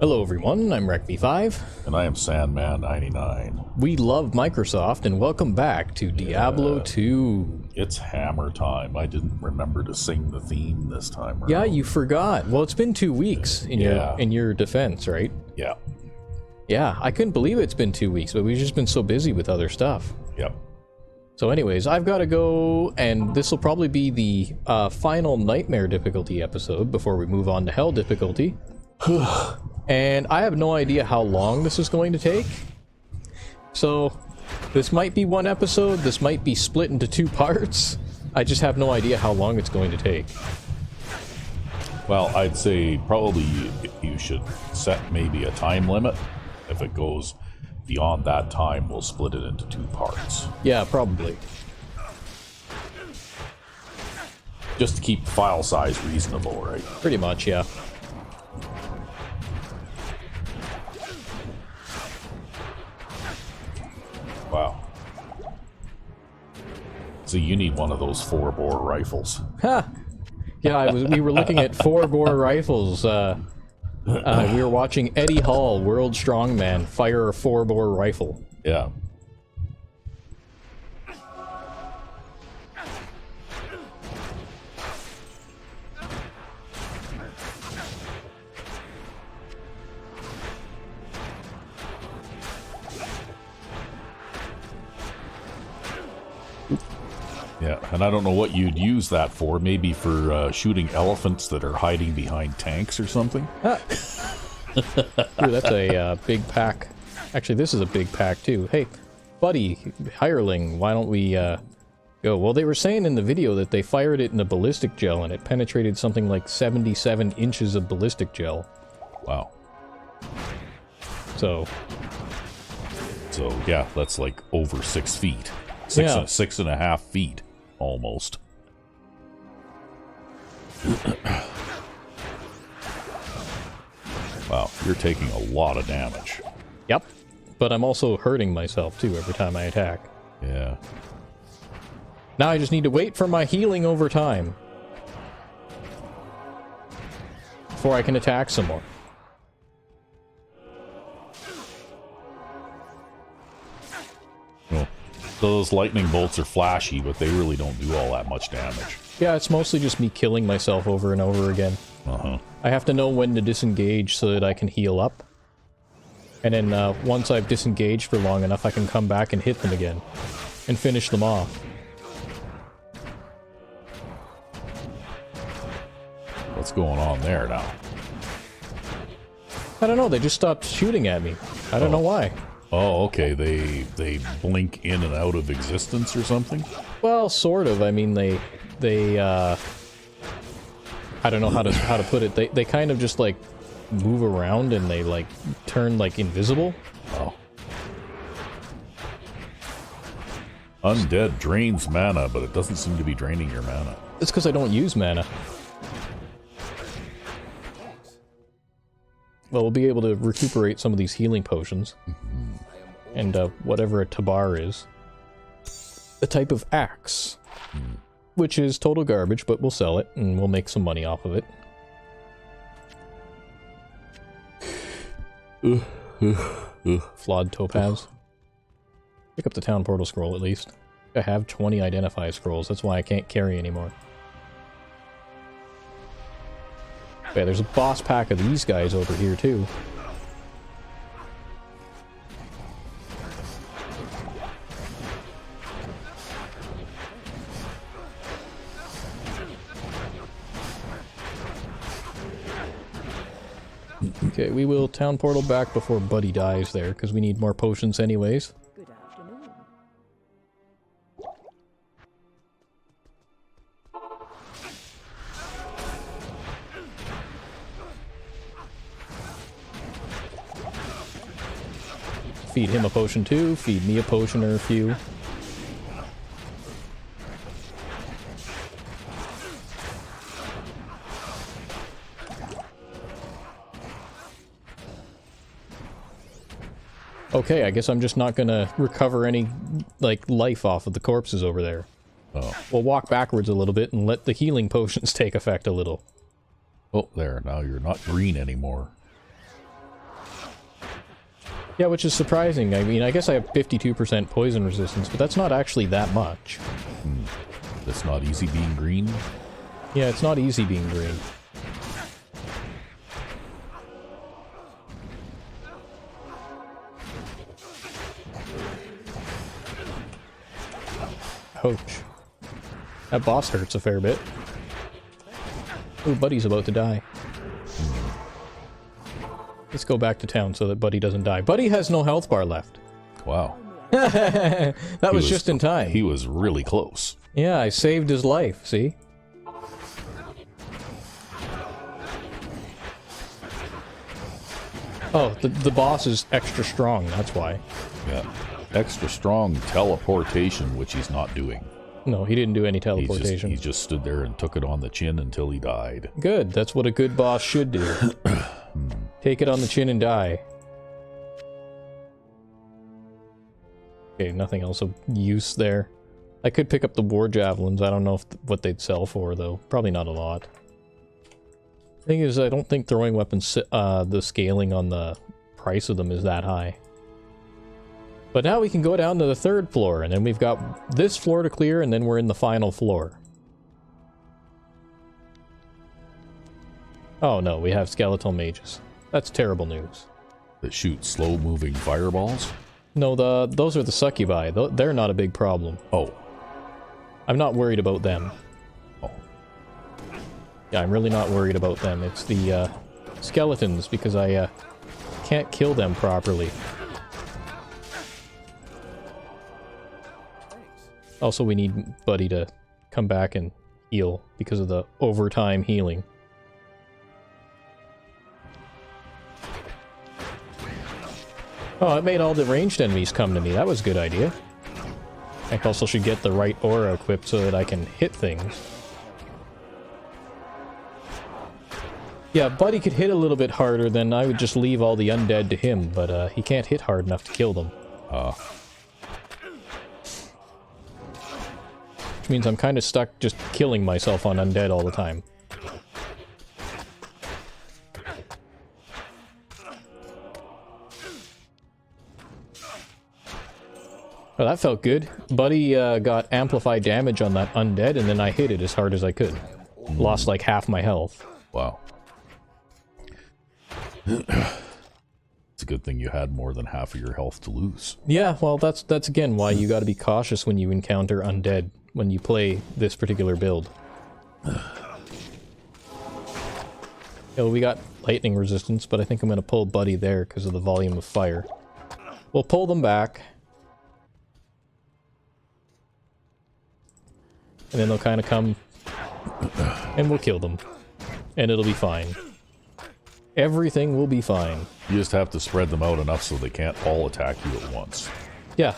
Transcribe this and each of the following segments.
Hello everyone, I'm RecV5. And I am Sandman99. We love Microsoft and welcome back to Diablo 2. It's hammer time. I didn't remember to sing the theme this time around. Yeah, you forgot. Well, it's been 2 weeks in your defense, right? Yeah. Yeah, I couldn't believe it's been 2 weeks, but we've just been so busy with other stuff. Yep. So anyways, I've got to go, and this will probably be the final Nightmare difficulty episode before we move on to Hell difficulty. And I have no idea how long this is going to take. So, this might be one episode, this might be split into 2 parts. I just have no idea how long it's going to take. Well, I'd say probably you should set maybe a time limit. If it goes beyond that time, we'll split it into 2 parts. Yeah, probably. Just to keep file size reasonable, right? Pretty much, yeah. Wow. So you need one of those 4-bore rifles. Ha! Yeah, we were looking at 4-bore rifles. We were watching Eddie Hall, World Strongman, fire a 4-bore rifle. Yeah. Yeah, and I don't know what you'd use that for. Maybe for shooting elephants that are hiding behind tanks or something? Ah. Ooh, that's a big pack. Actually, this is a big pack, too. Hey, buddy, hireling, why don't we go? Well, they were saying in the video that they fired it in a ballistic gel, and it penetrated something like 77 inches of ballistic gel. Wow. So, yeah, that's like over 6 feet. Yeah. 6.5 feet. Almost. Wow, you're taking a lot of damage. Yep. But I'm also hurting myself, too, every time I attack. Yeah. Now I just need to wait for my healing over time. Before I can attack some more. Well, those lightning bolts are flashy, but they really don't do all that much damage. Yeah, it's mostly just me killing myself over and over again. Uh-huh. I have to know when to disengage so that I can heal up. And then once I've disengaged for long enough, I can come back and hit them again. And finish them off. What's going on there now? I don't know, they just stopped shooting at me. I don't know why. Oh, okay, they blink in and out of existence or something? Well, sort of. I mean, they I don't know how to put it. They kind of just, like, move around and they, like, turn, like, invisible. Oh. Undead drains mana, but it doesn't seem to be draining your mana. It's because I don't use mana. Well, we'll be able to recuperate some of these healing potions. And whatever a tabar is. A type of axe. Which is total garbage, but we'll sell it, and we'll make some money off of it. Flawed topaz. Pick up the town portal scroll, at least. I have 20 identify scrolls, that's why I can't carry anymore. Okay, there's a boss pack of these guys over here, too. Okay, we will town portal back before Buddy dies there, because we need more potions anyways. Good afternoon. Feed him a potion too, feed me a potion or a few. Okay, I guess I'm just not gonna recover any, like, life off of the corpses over there. Oh. We'll walk backwards a little bit and let the healing potions take effect a little. Oh, there. Now you're not green anymore. Yeah, which is surprising. I mean, I guess I have 52% poison resistance, but that's not actually that much. It's not easy being green. Yeah, it's not easy being green. Ouch. That boss hurts a fair bit. Ooh, Buddy's about to die. Let's go back to town so that Buddy doesn't die. Buddy has no health bar left. Wow. That was just in time. He was really close. Yeah, I saved his life, see? Oh, the boss is extra strong, that's why. Yeah. Extra strong teleportation, which he's not doing. No, he didn't do any teleportation. He just stood there and took it on the chin until he died. Good, that's what a good boss should do. Take it on the chin and die. Okay, nothing else of use there. I could pick up the war javelins. I don't know what they'd sell for, though. Probably not a lot. Thing is, I don't think throwing weapons, the scaling on the price of them is that high. But now we can go down to the 3rd floor, and then we've got this floor to clear, and then we're in the final floor. Oh no, we have skeletal mages. That's terrible news. That shoot slow-moving fireballs? No, those are the succubi. They're not a big problem. Oh. I'm not worried about them. Oh. Yeah, I'm really not worried about them. It's the skeletons, because I can't kill them properly. Also, we need Buddy to come back and heal because of the overtime healing. Oh, it made all the ranged enemies come to me. That was a good idea. I also should get the right aura equipped so that I can hit things. Yeah, Buddy could hit a little bit harder, then I would just leave all the undead to him, but he can't hit hard enough to kill them. Which means I'm kind of stuck just killing myself on undead all the time. Oh, that felt good. Buddy got amplified damage on that undead, and then I hit it as hard as I could. Lost like half my health. Wow. It's a good thing you had more than half of your health to lose. Yeah, well, that's again why you gotta be cautious when you encounter undead when you play this particular build. Oh, we got lightning resistance, but I think I'm gonna pull Buddy there because of the volume of fire. We'll pull them back. And then they'll kind of come, and we'll kill them. And it'll be fine. Everything will be fine. You just have to spread them out enough so they can't all attack you at once. Yeah,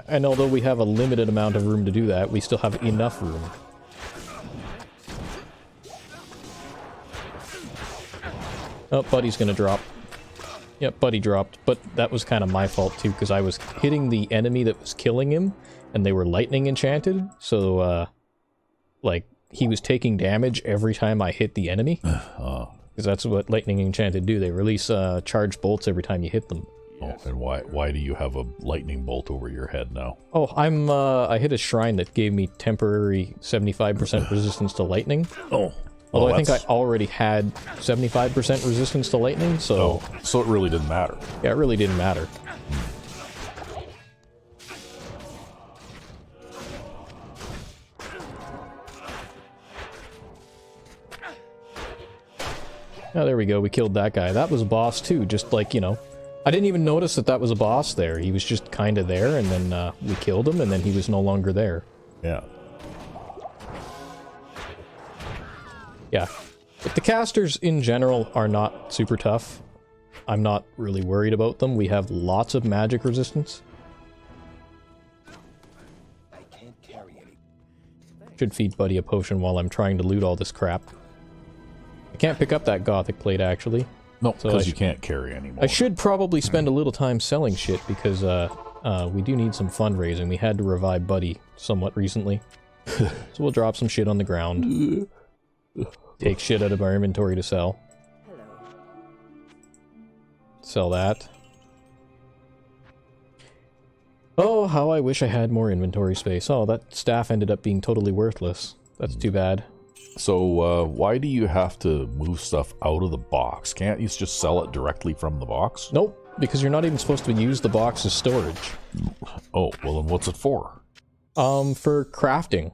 and although we have a limited amount of room to do that, we still have enough room. Oh, Buddy's gonna drop. Yep, Buddy dropped, but that was kind of my fault too, because I was hitting the enemy that was killing him, and they were lightning enchanted, so, like, he was taking damage every time I hit the enemy. Because that's what lightning enchanted do. They release charged bolts every time you hit them. Oh, and why do you have a lightning bolt over your head now? Oh, I hit a shrine that gave me temporary 75% resistance to lightning. Oh. Although I think I already had 75% resistance to lightning, so... Oh, so it really didn't matter. Yeah, it really didn't matter. Oh, there we go. We killed that guy. That was a boss, too. Just like, you know... I didn't even notice that that was a boss there. He was just kind of there, and then we killed him, and then he was no longer there. Yeah. Yeah. But the casters, in general, are not super tough. I'm not really worried about them. We have lots of magic resistance. Should feed Buddy a potion while I'm trying to loot all this crap. I can't pick up that gothic plate, actually. No, because you can't carry anymore. I should probably spend a little time selling shit, because we do need some fundraising. We had to revive Buddy somewhat recently. So we'll drop some shit on the ground. Take shit out of our inventory to sell. Sell that. Oh, how I wish I had more inventory space. Oh, that staff ended up being totally worthless. That's too bad. So, why do you have to move stuff out of the box? Can't you just sell it directly from the box? Nope, because you're not even supposed to use the box as storage. Oh, well then what's it for? For crafting.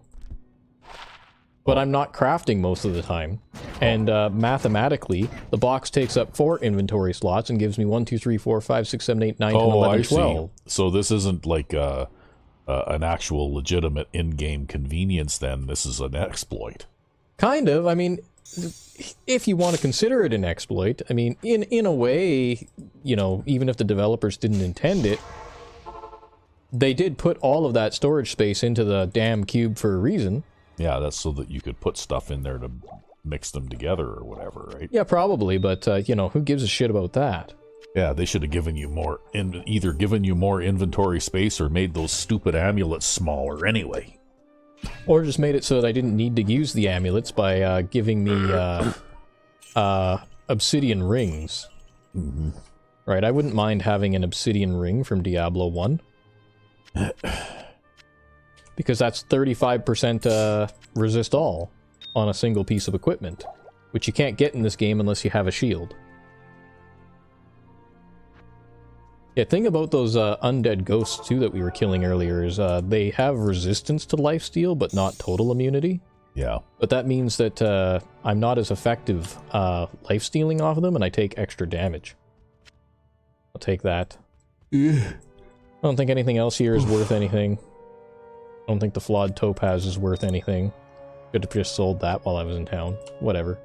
But I'm not crafting most of the time. And mathematically, the box takes up 4 inventory slots and gives me 1, 2, 3, 4, 5, 6, 7, 8, 9, 10, 11, 12. So this isn't like an actual legitimate in-game convenience then. This is an exploit. Kind of. I mean, if you want to consider it an exploit, I mean, in a way, you know, even if the developers didn't intend it, they did put all of that storage space into the damn cube for a reason. Yeah, that's so that you could put stuff in there to mix them together or whatever, right? Yeah, probably, but, you know, who gives a shit about that? Yeah, they should have given you more, either given you more inventory space or made those stupid amulets smaller anyway. Or just made it so that I didn't need to use the amulets by giving me obsidian rings. Mm-hmm. Right, I wouldn't mind having an obsidian ring from Diablo 1. Because that's 35% resist all on a single piece of equipment, which you can't get in this game unless you have a shield. Yeah, thing about those undead ghosts too that we were killing earlier is they have resistance to lifesteal, but not total immunity. Yeah. But that means that I'm not as effective lifestealing off of them, and I take extra damage. I'll take that. I don't think anything else here is worth anything. I don't think the flawed topaz is worth anything. Could have just sold that while I was in town. Whatever.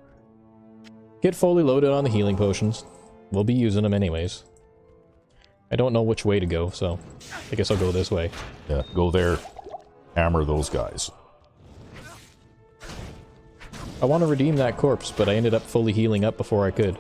Get fully loaded on the healing potions. We'll be using them anyways. I don't know which way to go, so I guess I'll go this way. Yeah, go there. Hammer those guys. I want to redeem that corpse, but I ended up fully healing up before I could.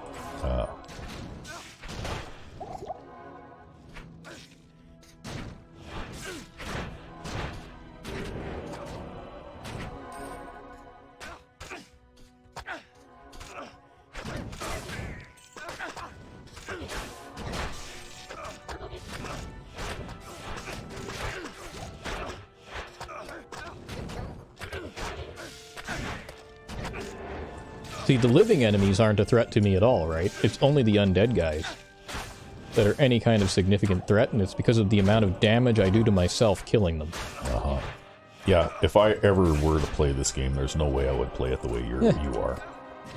See, the living enemies aren't a threat to me at all, right? It's only the undead guys that are any kind of significant threat, and it's because of the amount of damage I do to myself killing them. Uh-huh. Yeah, if I ever were to play this game, there's no way I would play it the way you are.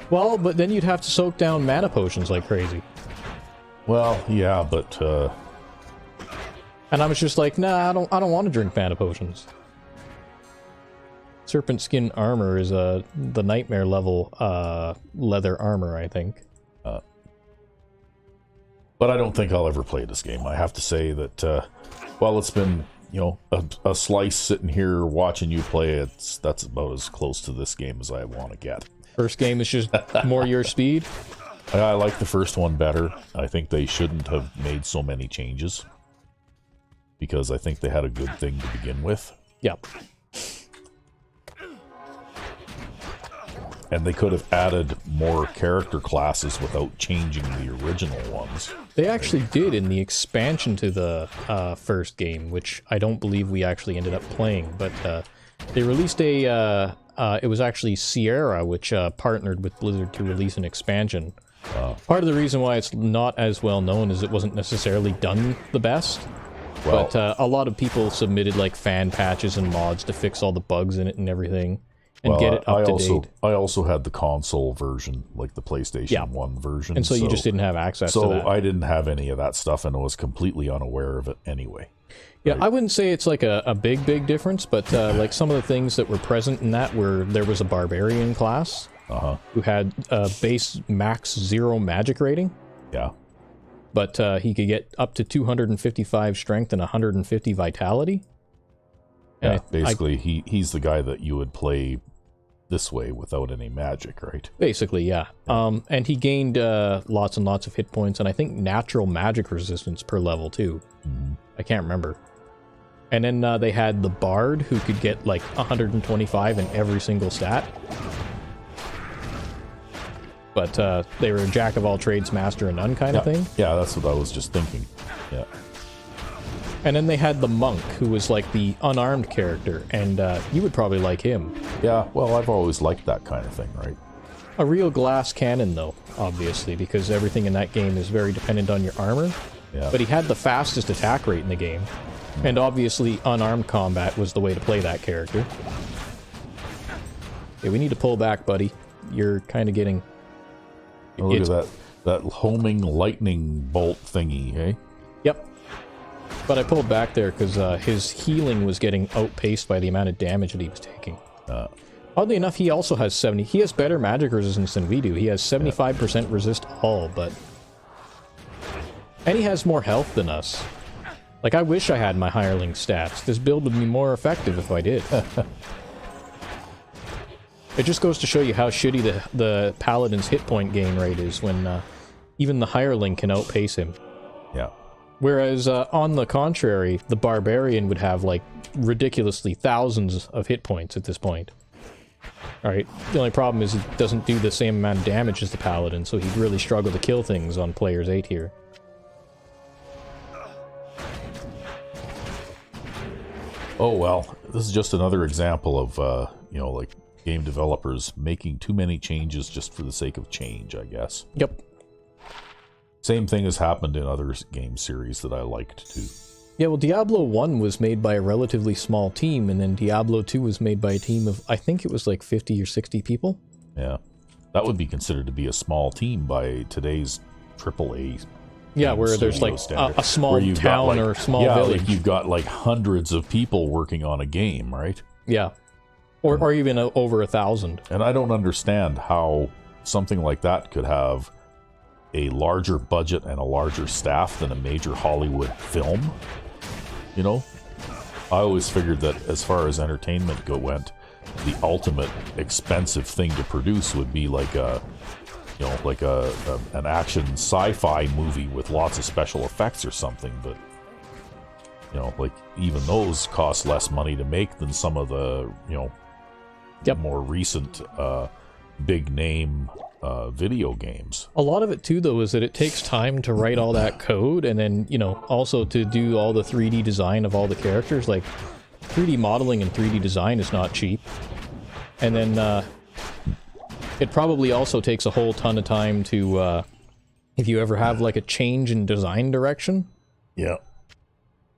Well, but then you'd have to soak down mana potions like crazy. Well, yeah, but and I was just like, nah, I don't want to drink mana potions. Serpent skin armor is the nightmare level leather armor, I think. But I don't think I'll ever play this game. I have to say that while it's been, you know, a slice sitting here watching you play, that's about as close to this game as I want to get. First game is just more your speed. I like the first one better. I think they shouldn't have made so many changes because I think they had a good thing to begin with. Yep. And they could have added more character classes without changing the original ones. They actually did in the expansion to the first game, which I don't believe we actually ended up playing. But they released a... it was actually Sierra, which partnered with Blizzard to release an expansion. Part of the reason why it's not as well known is it wasn't necessarily done the best. Well, but a lot of people submitted like fan patches and mods to fix all the bugs in it and everything. And get it up to date. I also had the console version, like the PlayStation 1 version. And so you just didn't have access to that. So I didn't have any of that stuff and I was completely unaware of it anyway. Yeah, right? I wouldn't say it's like a big difference, but like some of the things that were present in that were there was a barbarian class who had base max 0 magic rating. Yeah. But he could get up to 255 strength and 150 vitality. Yeah, basically, he's the guy that you would play this way without any magic, right? Basically, yeah. And he gained lots and lots of hit points, and I think natural magic resistance per level, too. Mm-hmm. I can't remember. And then they had the Bard, who could get, like, 125 in every single stat. But they were a jack-of-all-trades, master of none kind of thing. Yeah, that's what I was just thinking. Yeah. And then they had the monk, who was like the unarmed character, and you would probably like him. Yeah, well, I've always liked that kind of thing, right? A real glass cannon, though, obviously, because everything in that game is very dependent on your armor. Yeah. But he had the fastest attack rate in the game. And obviously, unarmed combat was the way to play that character. Okay, we need to pull back, buddy. You're kind of getting... Oh, look at that homing lightning bolt thingy, eh? Yep. But I pulled back there because his healing was getting outpaced by the amount of damage that he was taking. Oddly enough, he also has 70... He has better magic resistance than we do. He has 75% resist all, but... And he has more health than us. Like, I wish I had my hireling stats. This build would be more effective if I did. It just goes to show you how shitty the Paladin's hit point gain rate is when even the hireling can outpace him. Yeah. Whereas, on the contrary, the Barbarian would have, like, ridiculously thousands of hit points at this point. Alright, the only problem is he doesn't do the same amount of damage as the Paladin, so he'd really struggle to kill things on players 8 here. Oh, well, this is just another example of, you know, like, game developers making too many changes just for the sake of change, I guess. Yep. Same thing has happened in other game series that I liked, too. Yeah, well, Diablo 1 was made by a relatively small team, and then Diablo 2 was made by a team of, I think it was like 50 or 60 people. Yeah. That would be considered to be a small team by today's AAA. Yeah, where there's like a small town like, or a small yeah, village. Like you've got like hundreds of people working on a game, right? Yeah. Or even over 1,000. And I don't understand how something like that could have a larger budget and a larger staff than a major Hollywood film. You know? I always figured that as far as entertainment went, the ultimate expensive thing to produce would be like a, you know, like an action sci-fi movie with lots of special effects or something, but you know, like even those cost less money to make than some of the, you know, more recent big name video games. A lot of it too, though, is that it takes time to write all that code, and then, you know, also to do all the 3D design of all the characters. Like, 3D modeling and 3D design is not cheap. And then it probably also takes a whole ton of time to, if you ever have like a change in design direction. Yeah.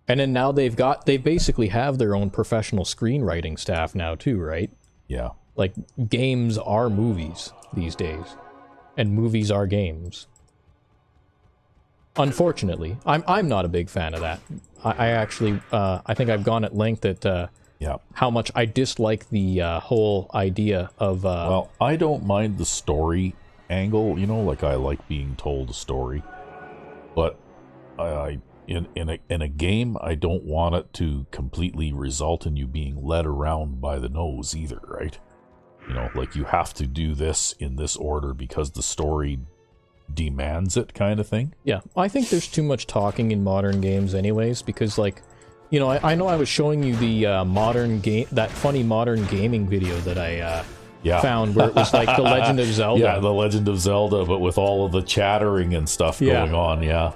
And then now they basically have their own professional screenwriting staff now too, right? Yeah. Like, games are movies these days. And movies are games. Unfortunately. I'm not a big fan of that. I actually, I think I've gone at length at how much I dislike the whole idea of... well, I don't mind the story angle, you know, like I like being told a story. But in a game, I don't want it to completely result in you being led around by the nose either, right? You know, like you have to do this in this order because the story demands it, kind of thing. Yeah, I think there's too much talking in modern games anyways, because, like, you know, I know I was showing you the modern game, that funny modern gaming video that I found where it was like The Legend of Zelda. Yeah, The Legend of Zelda, but with all of the chattering and stuff going on, Yeah,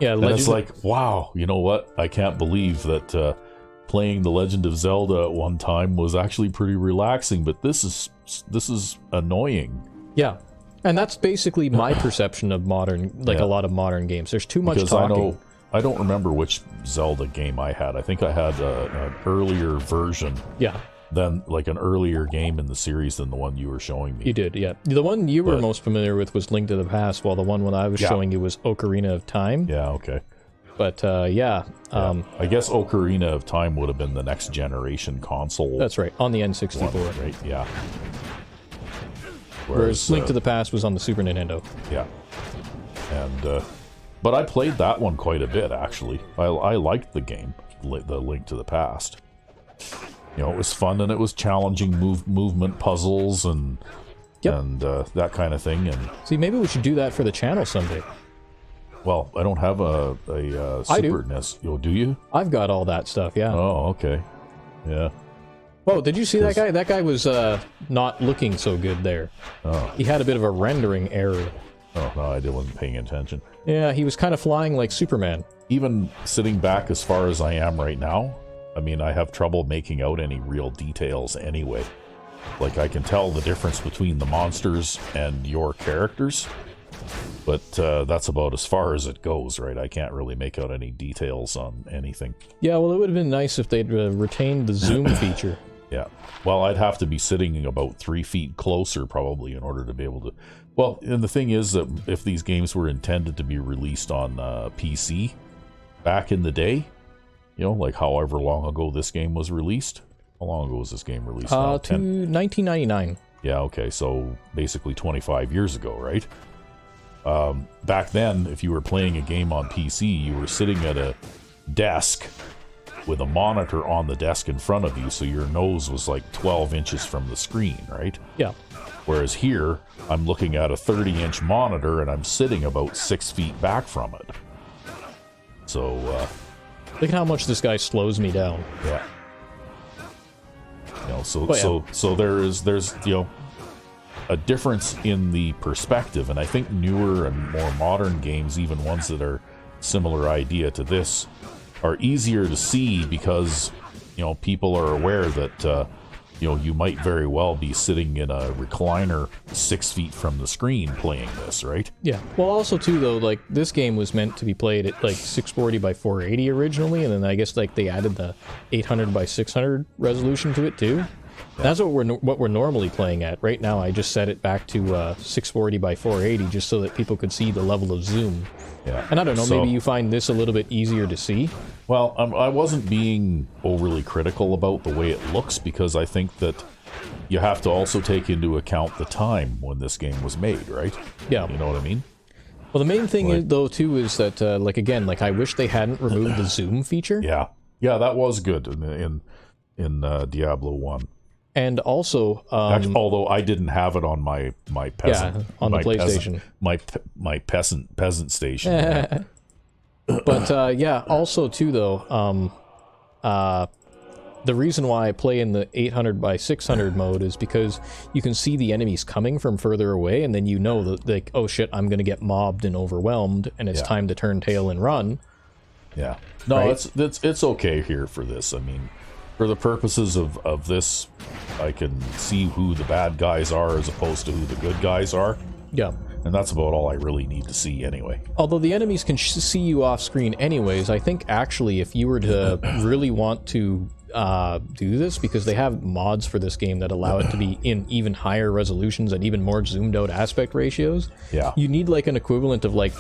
and it's like, wow, you know what? I can't believe that playing The Legend of Zelda at one time was actually pretty relaxing, but this is annoying. Yeah, and that's basically my perception of modern, like a lot of modern games. There's too much talking. I don't remember which Zelda game I had. I think I had an earlier version. Yeah. Than like an earlier game in the series than the one you were showing me. You did, yeah. The one you were most familiar with was Link to the Past, while the one I was showing you was Ocarina of Time. Yeah, okay. But, I guess Ocarina of Time would have been the next generation console. That's right, on the N64. One, right, yeah. Whereas Link to the Past was on the Super Nintendo. Yeah. And, but I played that one quite a bit, actually. I liked the game, the Link to the Past. You know, it was fun and it was challenging movement puzzles and that kind of thing. And see, maybe we should do that for the channel someday. Well, I don't have a Super NES. Oh, do you? I've got all that stuff, yeah. Oh, okay. Yeah. Whoa, did you see that guy? That guy was not looking so good there. Oh. He had a bit of a rendering error. Oh, no, I wasn't paying attention. Yeah, he was kind of flying like Superman. Even sitting back as far as I am right now, I mean, I have trouble making out any real details anyway. Like, I can tell the difference between the monsters and your characters, but that's about as far as it goes, right? I can't really make out any details on anything. Yeah, well, it would have been nice if they'd retained the zoom feature. Yeah. Well, I'd have to be sitting about 3 feet closer probably in order to be able to... Well, and the thing is that if these games were intended to be released on PC back in the day, you know, like however long ago this game was released. How long ago was this game released? To 1999. Yeah, okay, so basically 25 years ago, right? Back then, if you were playing a game on PC, you were sitting at a desk with a monitor on the desk in front of you, so your nose was like 12 inches from the screen, right? Yeah. Whereas here, I'm looking at a 30-inch monitor and I'm sitting about 6 feet back from it. So, look at how much this guy slows me down. Yeah. You know, so there's you know, a difference in the perspective, and I think newer and more modern games, even ones that are similar idea to this, are easier to see because, you know, people are aware that you know, you might very well be sitting in a recliner 6 feet from the screen playing this, right? Yeah. Well, also too though, like this game was meant to be played at like 640 by 480 originally, and then I guess like they added the 800 by 600 resolution to it too. Yeah. That's what we're normally playing at right now. I just set it back to 640 by 480 just so that people could see the level of zoom. Yeah. And I don't know, maybe you find this a little bit easier to see? Well, I wasn't being overly critical about the way it looks, because I think that you have to also take into account the time when this game was made, right? Yeah. You know what I mean? Well, the main thing is, though, too, is that, like, again, like, I wish they hadn't removed the zoom feature. Yeah. Yeah, that was good in Diablo 1. And also, actually, although I didn't have it on my peasant, yeah, on the PlayStation, my peasant station. Yeah. But yeah, also too though, the reason why I play in the 800 by 600 mode is because you can see the enemies coming from further away, and then you know that, like, oh shit, I'm gonna get mobbed and overwhelmed, and it's time to turn tail and run. Yeah. No, right? it's okay here for this. I mean, for the purposes of this, I can see who the bad guys are as opposed to who the good guys are. Yeah. And that's about all I really need to see anyway. Although the enemies can see you off screen anyways, I think actually if you were to really want to do this, because they have mods for this game that allow it to be in even higher resolutions and even more zoomed out aspect ratios, you need like an equivalent of like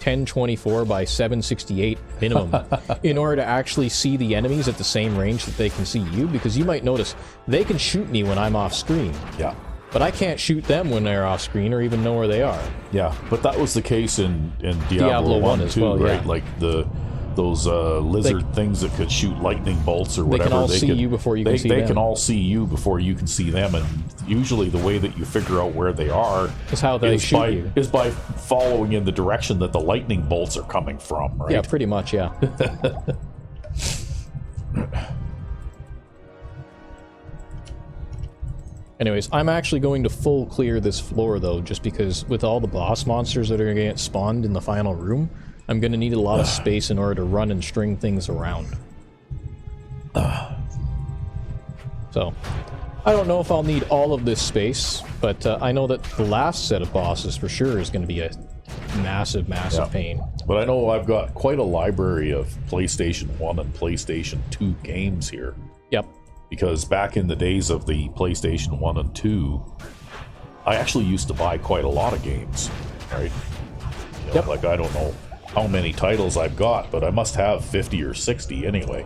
1024 by 768 minimum in order to actually see the enemies at the same range that they can see you, because you might notice they can shoot me when I'm off screen. Yeah. But I can't shoot them when they're off screen or even know where they are. Yeah, but that was the case in Diablo 1 as too, well, right? Like those lizard things that could shoot lightning bolts or whatever. They can all see you before you can see them. They can all see you before you can see them, and usually the way that you figure out where they are is how they shoot you. Is by following in the direction that the lightning bolts are coming from, right? Yeah, pretty much, yeah. Anyways, I'm actually going to full clear this floor, though, just because with all the boss monsters that are going to get spawned in the final room, I'm going to need a lot of space in order to run and string things around. So, I don't know if I'll need all of this space, but I know that the last set of bosses for sure is going to be a massive, massive pain. But I know I've got quite a library of PlayStation 1 and PlayStation 2 games here. Yep. Because back in the days of the PlayStation 1 and 2, I actually used to buy quite a lot of games, right? You know, like, I don't know how many titles I've got, but I must have 50 or 60 anyway.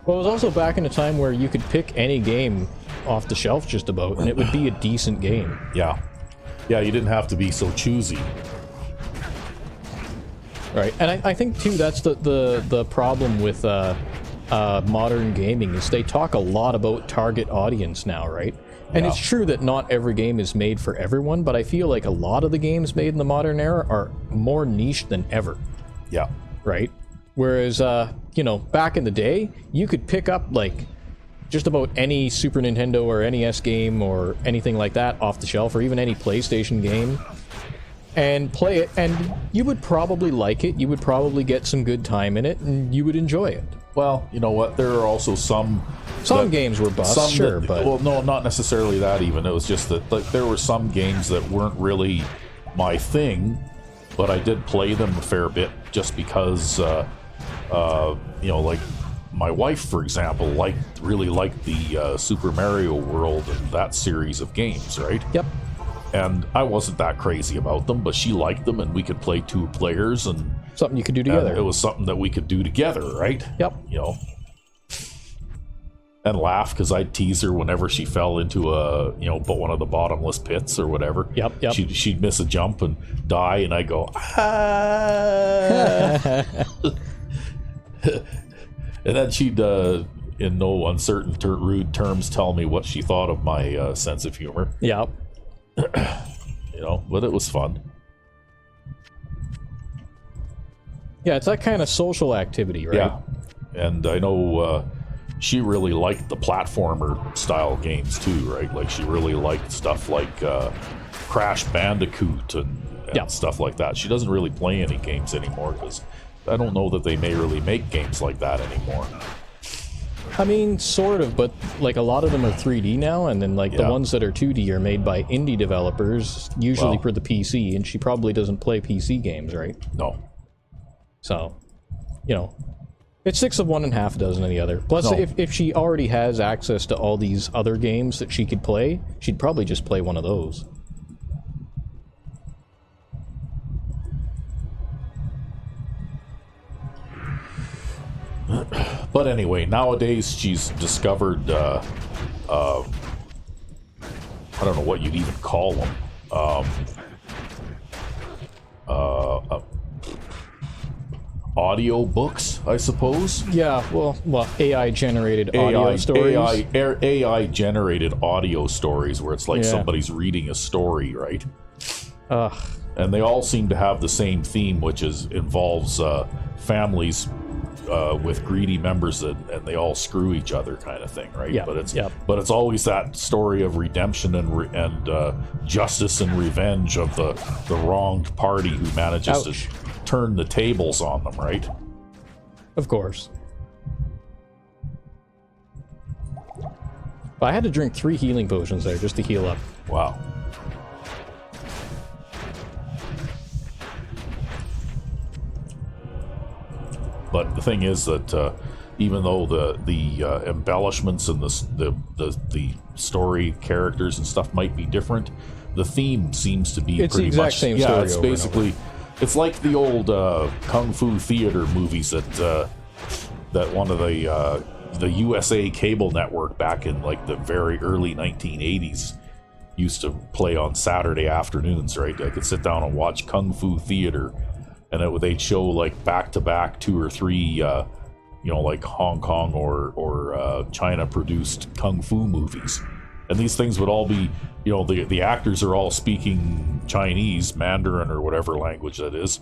Well, it was also back in a time where you could pick any game off the shelf just about, and it would be a decent game. Yeah. Yeah, you didn't have to be so choosy. Right, and I think, too, that's the problem with modern gaming, is they talk a lot about target audience now, right? And it's true that not every game is made for everyone, but I feel like a lot of the games made in the modern era are more niche than ever. Yeah. Right? Whereas, you know, back in the day, you could pick up, like, just about any Super Nintendo or NES game or anything like that off the shelf, or even any PlayStation game, and play it, and you would probably like it. You would probably get some good time in it, and you would enjoy it. Well, you know what? There are also some games were busts, sure, but well, no, not necessarily that. Even it was just that like there were some games that weren't really my thing, but I did play them a fair bit just because, like my wife, for example, really liked the Super Mario World and that series of games, right? Yep. And I wasn't that crazy about them, but she liked them, and we could play 2 players, and something you could do together. It was something that we could do together, right? Yep. And laugh because I'd tease her whenever she fell into but one of the bottomless pits or whatever. Yep. She'd miss a jump and die, and I go, and then she'd, in no uncertain, rude terms, tell me what she thought of my sense of humor. Yep. But it was fun. Yeah, it's that kind of social activity, right? Yeah, and I know she really liked the platformer style games too, right? Like she really liked stuff like Crash Bandicoot and stuff like that. She doesn't really play any games anymore because I don't know that they may really make games like that anymore. I mean, sort of, but like a lot of them are 3D now, and then like the ones that are 2D are made by indie developers, usually for the PC, and she probably doesn't play PC games, right? No. So, it's 6 of one and half a dozen of the other. Plus, if she already has access to all these other games that she could play, she'd probably just play one of those. But anyway, nowadays she's discovered, I don't know what you'd even call them, audio books, I suppose. Yeah, well, AI-generated audio stories. AI-generated audio stories where it's like somebody's reading a story, right? And they all seem to have the same theme, which involves families with greedy members and they all screw each other, kind of thing, right? But it's always that story of redemption and justice and revenge of the wronged party who manages to turn the tables on them, right? Of course. I had to drink 3 healing potions there just to heal up. Wow. But the thing is that even though the embellishments and the story characters and stuff might be different, the theme seems to be pretty the exact much same story. It's basically it's like the old kung fu theater movies that one of the USA cable network back in like the very early 1980s used to play on Saturday afternoons, right? I could sit down and watch kung fu theater. And they'd show like back-to-back 2 or 3, like Hong Kong or China-produced kung fu movies. And these things would all be, the actors are all speaking Chinese, Mandarin, or whatever language that is,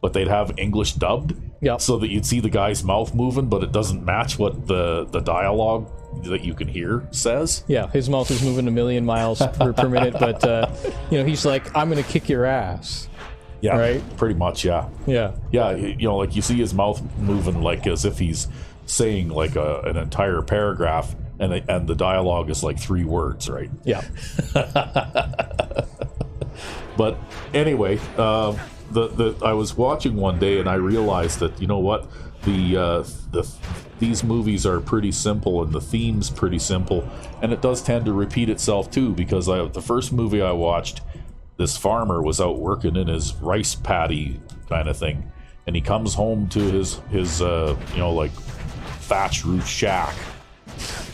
but they'd have English dubbed, so that you'd see the guy's mouth moving, but it doesn't match what the dialogue that you can hear says. Yeah, his mouth is moving a million miles per minute, but he's like, "I'm gonna kick your ass." Yeah, right? Pretty much, yeah. Yeah. Yeah, like you see his mouth moving like as if he's saying like an entire paragraph, and the dialogue is like 3 words, right? Yeah. But anyway, I was watching one day and I realized that, what, these movies are pretty simple and the theme's pretty simple, and it does tend to repeat itself too, because the first movie I watched, this farmer was out working in his rice paddy kind of thing, and he comes home to his like thatch roof shack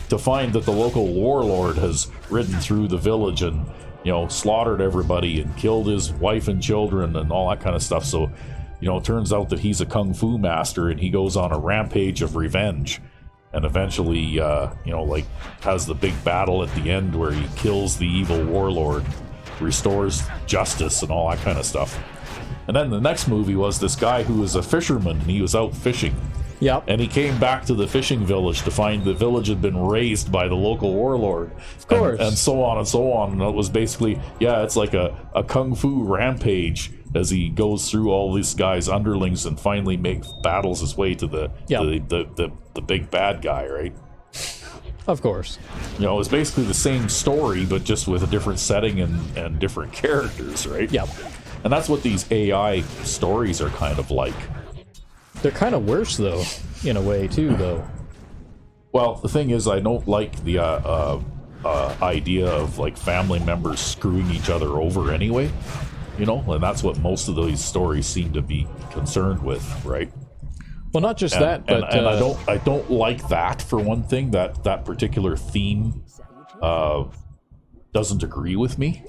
to find that the local warlord has ridden through the village and slaughtered everybody and killed his wife and children and all that kind of stuff. So it turns out that he's a kung fu master, and he goes on a rampage of revenge, and eventually like has the big battle at the end where he kills the evil warlord, restores justice and all that kind of stuff. And then the next movie was this guy who was a fisherman, and he was out fishing. Yep. And he came back to the fishing village to find the village had been razed by the local warlord. Of course. And so on and so on. And it was basically, it's like a kung fu rampage as he goes through all these guys' underlings and finally battles his way to the big bad guy, right? Of course. You know, it's basically the same story, but just with a different setting and different characters, right? Yep. And that's what these AI stories are kind of like. They're kind of worse, though, in a way, too, though. Well, the thing is, I don't like the idea of, like, family members screwing each other over anyway. You know, and that's what most of these stories seem to be concerned with, right? Well, not just that, but and I don't like that, for one thing. That particular theme doesn't agree with me.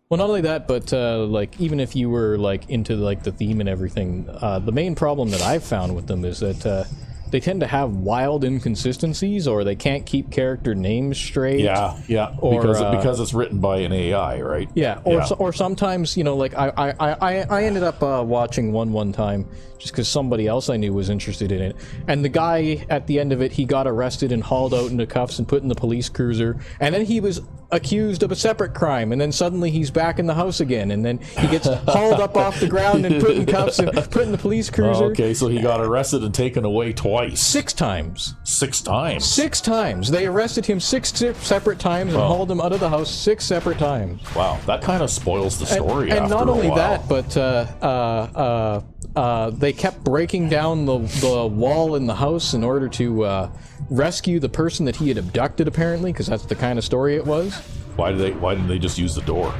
Well, not only that, but like, even if you were like into like the theme and everything, the main problem that I've found with them is that they tend to have wild inconsistencies, or they can't keep character names straight. Yeah, or, because it's written by an AI, right? Yeah, or sometimes, you know, like I ended up watching one time just because somebody else I knew was interested in it, and the guy at the end of it, he got arrested and hauled out into cuffs and put in the police cruiser, and then he was accused of a separate crime, and then suddenly he's back in the house again, and then he gets hauled up off the ground and put in cuffs and put in the police cruiser. Oh, okay, so he got arrested and taken away twice. 6 times. 6 times? 6 times. They arrested him 6 separate times and hauled him out of the house 6 separate times. Wow, that kind of spoils the story. And after not only a while. that, but they kept breaking down the wall in the house in order to rescue the person that he had abducted, apparently, because that's the kind of story it was. Why didn't they just use the door?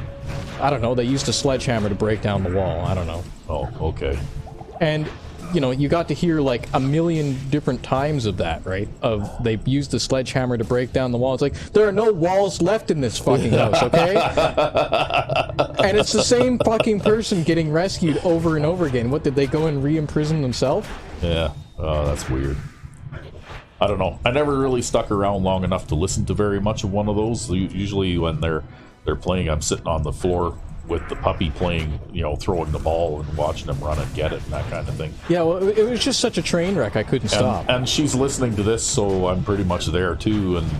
I don't know. They used a sledgehammer to break down the wall. I don't know. Oh, okay. And, you know, you got to hear like a million different times of that, right? Of they used the sledgehammer to break down the wall. It's like, there are no walls left in this fucking house, okay? And it's the same fucking person getting rescued over and over again. What, did they go and re-imprison themselves? Yeah. Oh, that's weird. I don't know. I never really stuck around long enough to listen to very much of one of those. Usually when they're playing, I'm sitting on the floor with the puppy playing, you know, throwing the ball and watching him run and get it and that kind of thing. Yeah, well, it was just such a train wreck, I couldn't stop. And she's listening to this, so I'm pretty much there too. And,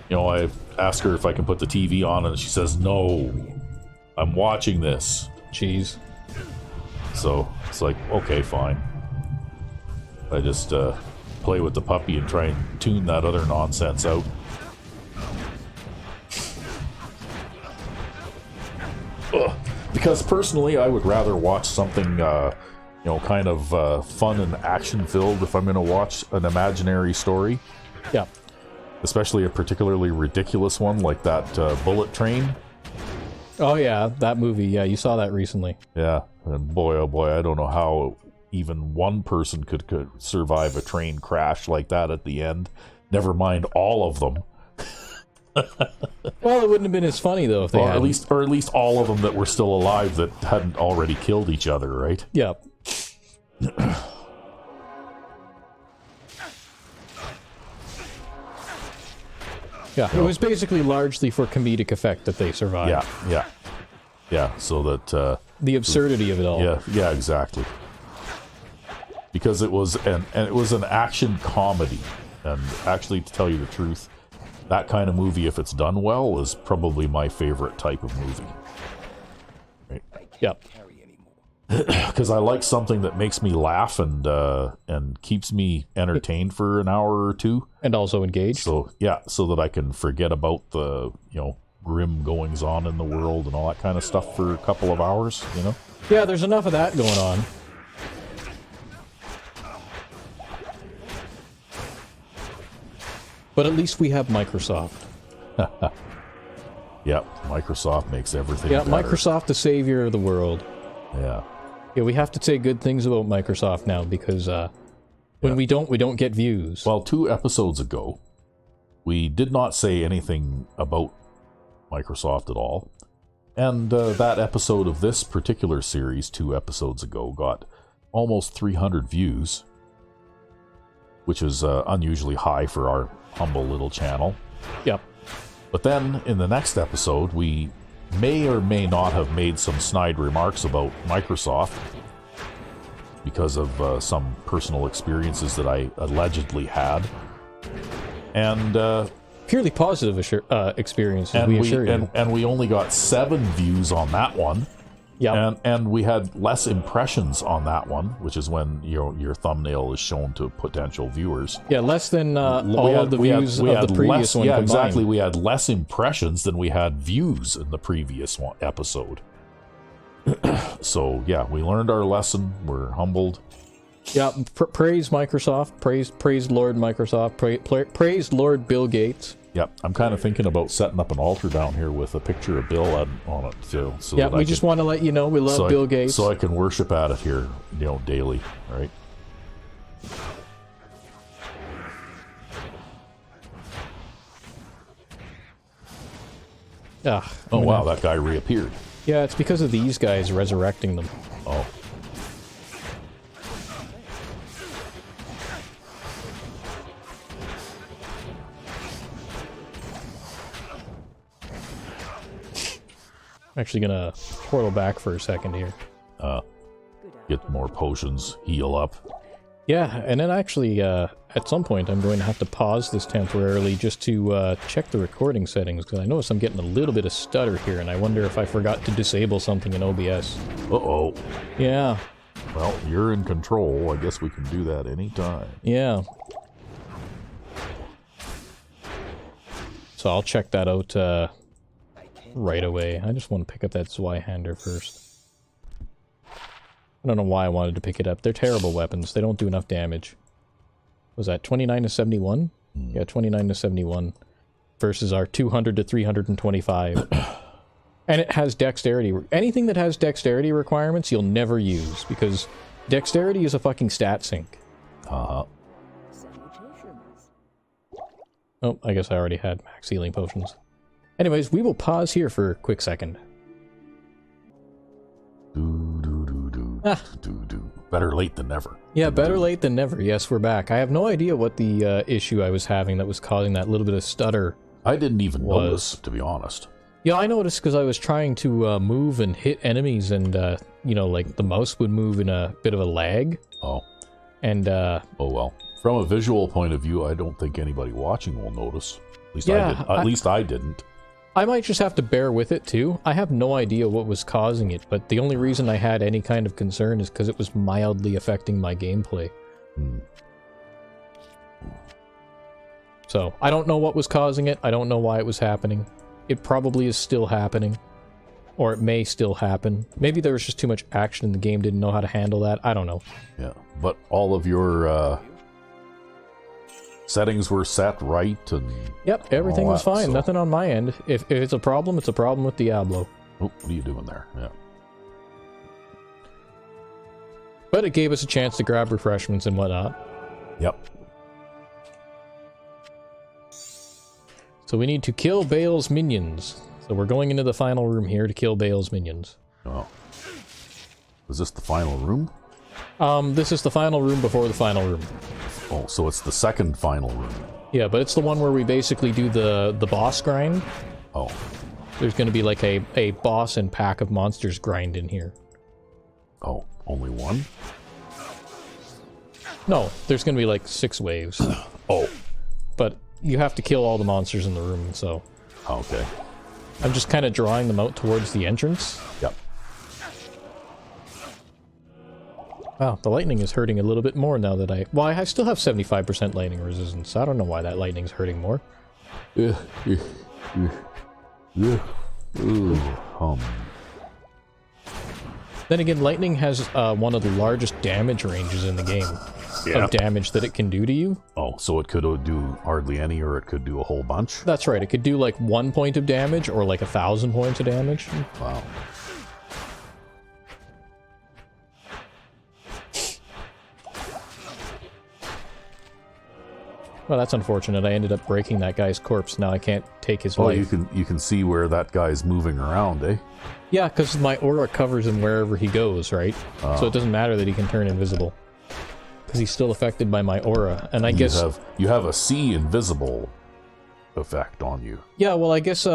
you know, I ask her if I can put the TV on, and she says, no, I'm watching this. Jeez. So it's like, okay, fine. I just play with the puppy and try and tune that other nonsense out. Ugh. Because personally, I would rather watch something, you know, kind of fun and action-filled if I'm going to watch an imaginary story. Yeah. Especially a particularly ridiculous one like that Bullet Train. Oh, yeah, that movie. Yeah, you saw that recently. Yeah, and boy, oh boy, I don't know how even one person could survive a train crash like that at the end. Never mind all of them. Well, it wouldn't have been as funny though if they had. Or at least all of them that were still alive that hadn't already killed each other, right? Yeah. Yeah, it was basically largely for comedic effect that they survived. Yeah. So that the absurdity of it all. Yeah, exactly. Because it was an action comedy, and actually, to tell you the truth, that kind of movie, if it's done well, is probably my favorite type of movie. Right? Yep. Because I like something that makes me laugh and keeps me entertained for an hour or two, and also engaged. So yeah, so that I can forget about the, you know, grim goings on in the world and all that kind of stuff for a couple of hours. You know. Yeah, there's enough of that going on. But at least we have Microsoft. Yeah, Microsoft makes everything Yeah, better. Microsoft, the savior of the world. Yeah. Yeah, we have to say good things about Microsoft now, because when we don't get views. Well, 2 episodes ago, we did not say anything about Microsoft at all. And that episode of this particular series, 2 episodes ago, got almost 300 views, which is unusually high for our humble little channel. Yep. But then, in the next episode, we may or may not have made some snide remarks about Microsoft because of some personal experiences that I allegedly had. And purely positive experiences, we assure you. And we only got 7 views on that one. Yeah. And we had less impressions on that one, which is when your thumbnail is shown to potential viewers. Yeah, less than all of the views of the previous one Yeah, combined. exactly. We had less impressions than we had views in the previous episode. So, yeah, we learned our lesson. We're humbled. Yeah, praise Microsoft. Praise Lord Microsoft. Praise Lord Bill Gates. Yep, I'm kind of thinking about setting up an altar down here with a picture of Bill on it too. So yeah, we just want to let you know we love Bill Gates. So I can worship at it here, daily, right? Oh wow, that guy reappeared. Yeah, it's because of these guys resurrecting them. Oh. I'm actually gonna portal back for a second here. Get more potions, heal up. Yeah, and then actually, at some point I'm going to have to pause this temporarily just to check the recording settings, because I notice I'm getting a little bit of stutter here, and I wonder if I forgot to disable something in OBS. Uh-oh. Yeah. Well, you're in control. I guess we can do that anytime. Yeah. So I'll check that out, right away. I just want to pick up that Zweihander first. I don't know why I wanted to pick it up. They're terrible weapons. They don't do enough damage. Was that 29 to 71? Yeah, 29 to 71. Versus our 200 to 325. And it has dexterity. Anything that has dexterity requirements, you'll never use. Because dexterity is a fucking stat sink. Uh-huh. Oh, I guess I already had max healing potions. Anyways, we will pause here for a quick second. Better late than never. Yeah, better late than never. Yes, we're back. I have no idea what the issue I was having that was causing that little bit of stutter. I didn't even notice, to be honest. Yeah, I noticed because I was trying to move and hit enemies, and like the mouse would move in a bit of a lag. Oh. And oh well. From a visual point of view, I don't think anybody watching will notice. At least I didn't. I might just have to bear with it too. I have no idea what was causing it, but the only reason I had any kind of concern is because it was mildly affecting my gameplay. So, I don't know what was causing it. I don't know why it was happening. It probably is still happening. Or it may still happen. Maybe there was just too much action and the game didn't know how to handle that. I don't know. Yeah, but all of your settings were set right and... Yep, everything was fine. So. Nothing on my end. If it's a problem with Diablo. Oh, what are you doing there? Yeah. But it gave us a chance to grab refreshments and whatnot. Yep. So we need to kill Baal's minions. So we're going into the final room here to kill Baal's minions. Oh. Was this the final room? This is the final room before the final room. Oh, so it's the second final room. Yeah, but it's the one where we basically do the boss grind. Oh. There's going to be like a boss and pack of monsters grind in here. Oh, only one? No, there's going to be like 6 waves. Oh. But you have to kill all the monsters in the room, so... Okay. I'm just kind of drawing them out towards the entrance. Yep. Wow, the lightning is hurting a little bit more now that I... Well, I still have 75% lightning resistance. I don't know why that lightning's hurting more. Then again, lightning has one of the largest damage ranges in the game. Yeah. Of damage that it can do to you. Oh, so it could do hardly any, or it could do a whole bunch? That's right, it could do like 1 point of damage, or like 1,000 points of damage. Wow. Well, that's unfortunate. I ended up breaking that guy's corpse. Now I can't take his life. You can see where that guy's moving around, eh? Yeah, because my aura covers him wherever he goes, right? So it doesn't matter that he can turn invisible. Because he's still affected by my aura, and I guess... You have a see invisible effect on you. Yeah, well, I guess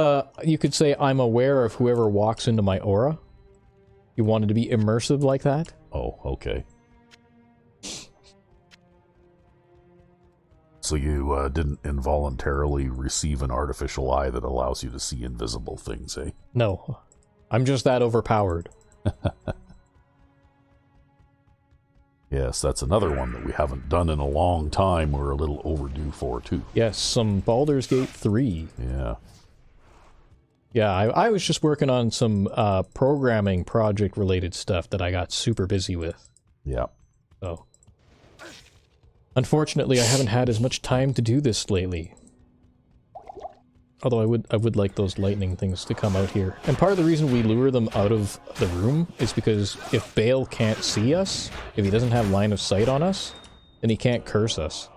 you could say I'm aware of whoever walks into my aura. You wanted to be immersive like that? Oh, okay. So you didn't involuntarily receive an artificial eye that allows you to see invisible things, eh? No. I'm just that overpowered. Yes, that's another one that we haven't done in a long time. We're a little overdue for, too. Yes, some Baldur's Gate 3. Yeah. Yeah, I was just working on some programming project-related stuff that I got super busy with. Yeah. So, unfortunately, I haven't had as much time to do this lately. Although I would like those lightning things to come out here. And part of the reason we lure them out of the room is because if Baal can't see us, if he doesn't have line of sight on us, then he can't curse us.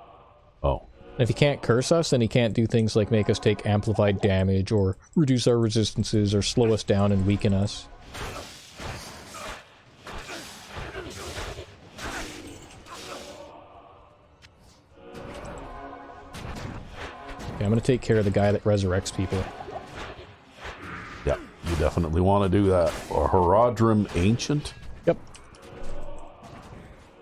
Oh. And if he can't curse us, then he can't do things like make us take amplified damage, or reduce our resistances, or slow us down and weaken us. Okay, I'm gonna take care of the guy that resurrects people. Yeah, you definitely want to do that. A Herodrim Ancient? Yep.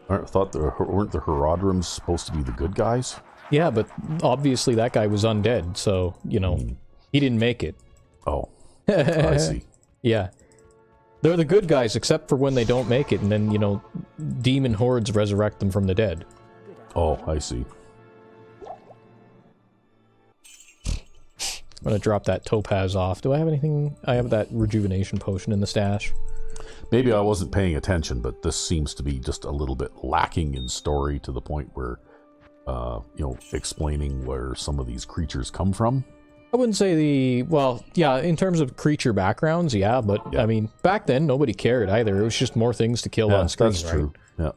I thought weren't the Herodrims supposed to be the good guys? Yeah, but obviously that guy was undead, so, you know, he didn't make it. Oh, I see. Yeah. They're the good guys, except for when they don't make it, and then, you know, demon hordes resurrect them from the dead. Oh, I see. I'm gonna drop that topaz off. Do I have anything? I have that rejuvenation potion in the stash. Maybe I wasn't paying attention, but this seems to be just a little bit lacking in story to the point where, you know, explaining where some of these creatures come from. I wouldn't say the... Well, yeah, in terms of creature backgrounds, yeah, but, yeah. I mean, back then, nobody cared either. It was just more things to kill on screen, that's true. Yeah.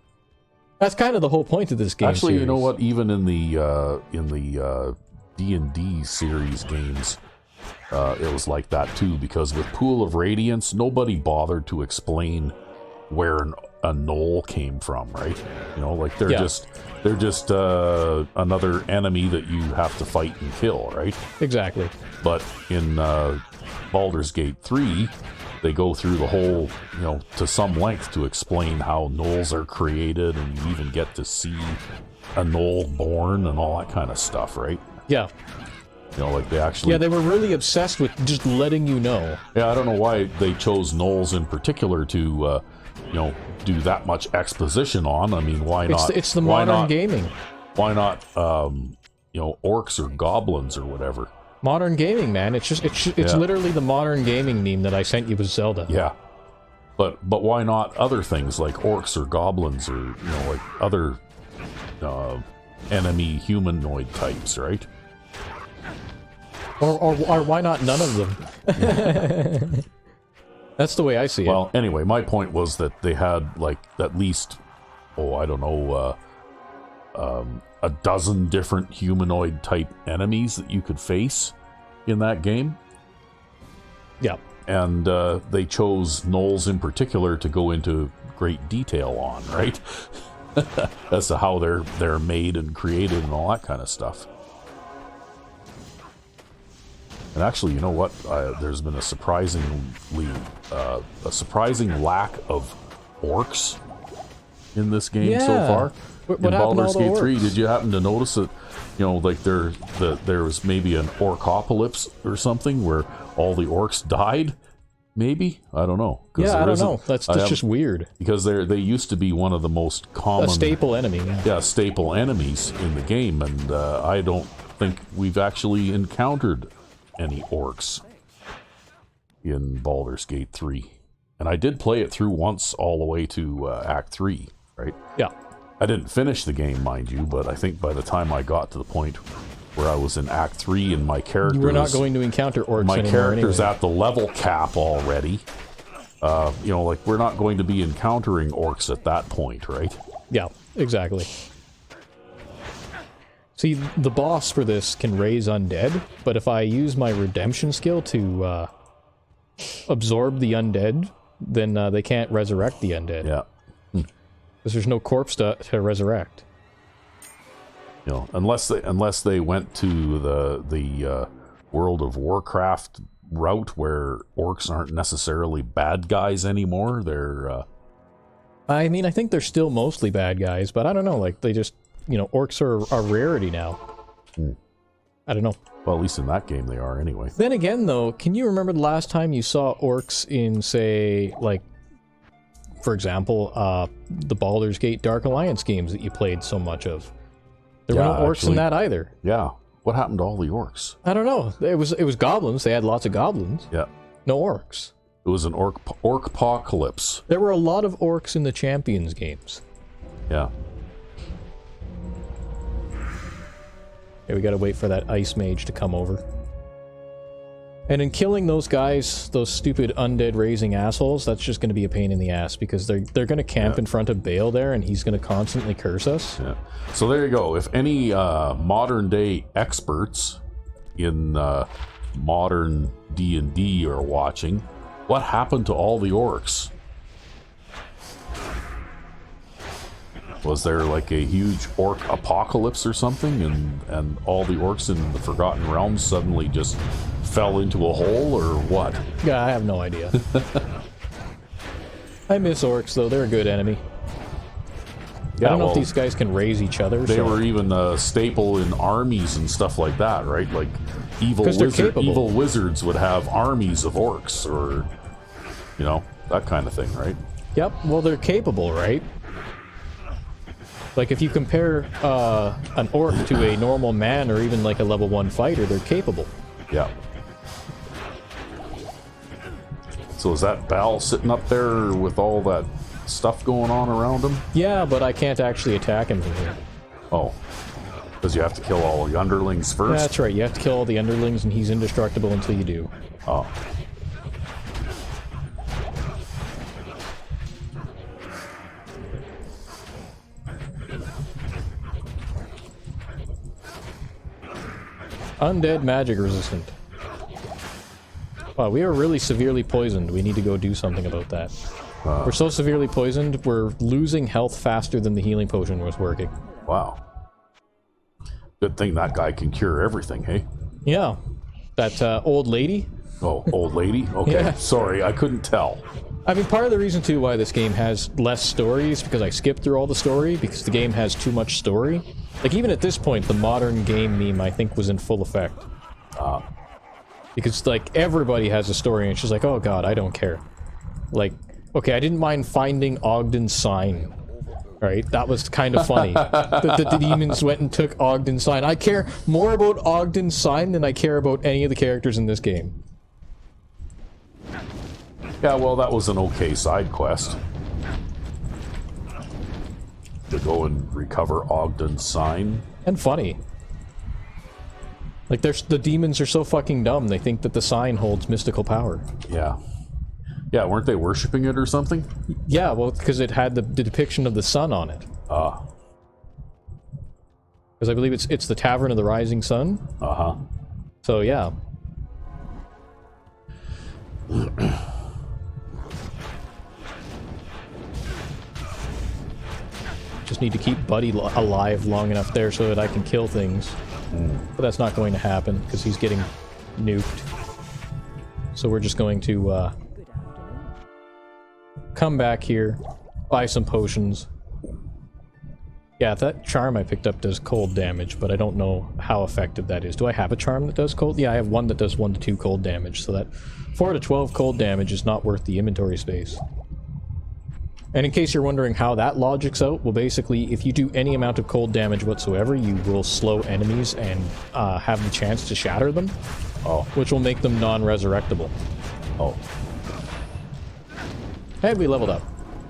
That's kind of the whole point of this game Actually, series. You know what? Even in the D&D series games, it was like that too, because with Pool of Radiance, nobody bothered to explain where a gnoll came from, right? You know, like they're just another enemy that you have to fight and kill, right? Exactly. But in Baldur's Gate 3, they go through the whole, you know, to some length to explain how gnolls are created, and you even get to see a gnoll born and all that kind of stuff, right? Yeah. You know, like they actually... Yeah, they were really obsessed with just letting you know. Yeah, I don't know why they chose gnolls in particular to, you know, do that much exposition on. I mean, why not? It's the modern gaming. Why not, you know, orcs or goblins or whatever? Modern gaming, man. It's literally the modern gaming meme that I sent you with Zelda. Yeah. But why not other things like orcs or goblins or, you know, like other enemy humanoid types, right? Or why not none of them? Yeah. That's the way I see it. Well, anyway, my point was that they had, like, at least, I don't know, a dozen different humanoid-type enemies that you could face in that game. Yeah. And they chose gnolls in particular to go into great detail on, right? As to how they're made and created and all that kind of stuff. And actually, you know what? There's been a surprising lack of orcs in this game so far. What in Baldur's Gate 3, orcs? did you happen to notice that, you know, like there was maybe an orcopolis or something where all the orcs died? Maybe? I don't know. Yeah, I don't know. That's just weird. Because they used to be one of the most common... A staple enemy. Yeah, staple enemies in the game, and I don't think we've actually encountered any orcs in Baldur's Gate 3. And I did play it through once all the way to Act 3, right? Yeah. I didn't finish the game, mind you, but I think by the time I got to the point where I was in Act 3 and my character... You were not going to encounter orcs anymore. My character's anyway. at the level cap already. You know, like, we're not going to be encountering orcs at that point, right? Yeah, exactly. See, the boss for this can raise undead, but if I use my redemption skill to absorb the undead, then they can't resurrect the undead. Yeah. Because there's no corpse to resurrect. You know, unless they went to the World of Warcraft route where orcs aren't necessarily bad guys anymore. They're... I mean, I think they're still mostly bad guys, but I don't know, like, they just... You know, orcs are a rarity now. I don't know. Well, at least in that game they are anyway. Then again, though, can you remember the last time you saw orcs in, say, like, for example, the Baldur's Gate Dark Alliance games that you played so much of. There were no orcs in that either. Yeah. What happened to all the orcs? I don't know. It was goblins. They had lots of goblins. Yeah. No orcs. It was an orc-pocalypse. There were a lot of orcs in the Champions games. Yeah. Yeah, we gotta wait for that ice mage to come over. And in killing those guys, those stupid undead raising assholes, that's just gonna be a pain in the ass, because they're gonna camp in front of Baal there, and he's gonna constantly curse us. Yeah. So there you go. If any modern day experts in modern D&D are watching, what happened to all the orcs? Was there like a huge orc apocalypse or something, and all the orcs in the Forgotten Realms suddenly just fell into a hole, or what? Yeah, I have no idea. I miss orcs, though. They're a good enemy. Yeah, I don't know if these guys can raise each other. They were even a staple in armies and stuff like that, right? Like evil wizards would have armies of orcs, or you know, that kind of thing, right? Yep. Well, they're capable, right? Like if you compare an orc to a normal man, or even like a level 1 fighter, they're capable. Yeah. So is that Baal sitting up there with all that stuff going on around him? Yeah, but I can't actually attack him from here. Oh. Because you have to kill all the underlings first? That's right, you have to kill all the underlings, and he's indestructible until you do. Oh. Undead magic resistant. Wow, we are really severely poisoned. We need to go do something about that. We're so severely poisoned, we're losing health faster than the healing potion was working. Wow. Good thing that guy can cure everything, hey? Yeah. That old lady? Oh, old lady? Okay, Yeah. Sorry, I couldn't tell. I mean, part of the reason, too, why this game has less story is because I skipped through all the story, because the game has too much story. Like, even at this point, the modern game meme, I think, was in full effect. Because, like, everybody has a story, and she's like, oh god, I don't care. Like, okay, I didn't mind finding Ogden's sign. Right? That was kind of funny. that the demons went and took Ogden's sign. I care more about Ogden's sign than I care about any of the characters in this game. Yeah, well, that was an okay side quest. To go and recover Ogden's sign. And funny. Like, the demons are so fucking dumb, they think that the sign holds mystical power. Yeah. Yeah, weren't they worshipping it or something? Yeah, well, because it had the depiction of the sun on it. Ah. Because I believe it's the Tavern of the Rising Sun. Uh-huh. So, yeah. Just need to keep Buddy alive long enough there so that I can kill things. But that's not going to happen, because he's getting nuked. So we're just going to, come back here, buy some potions. Yeah, that charm I picked up does cold damage, but I don't know how effective that is. Do I have a charm that does cold? Yeah, I have one that does 1 to 2 cold damage, so that 4 to 12 cold damage is not worth the inventory space. And in case you're wondering how that logic's out, well, basically, if you do any amount of cold damage whatsoever, you will slow enemies and have the chance to shatter them, which will make them non-resurrectable. Oh. And we leveled up.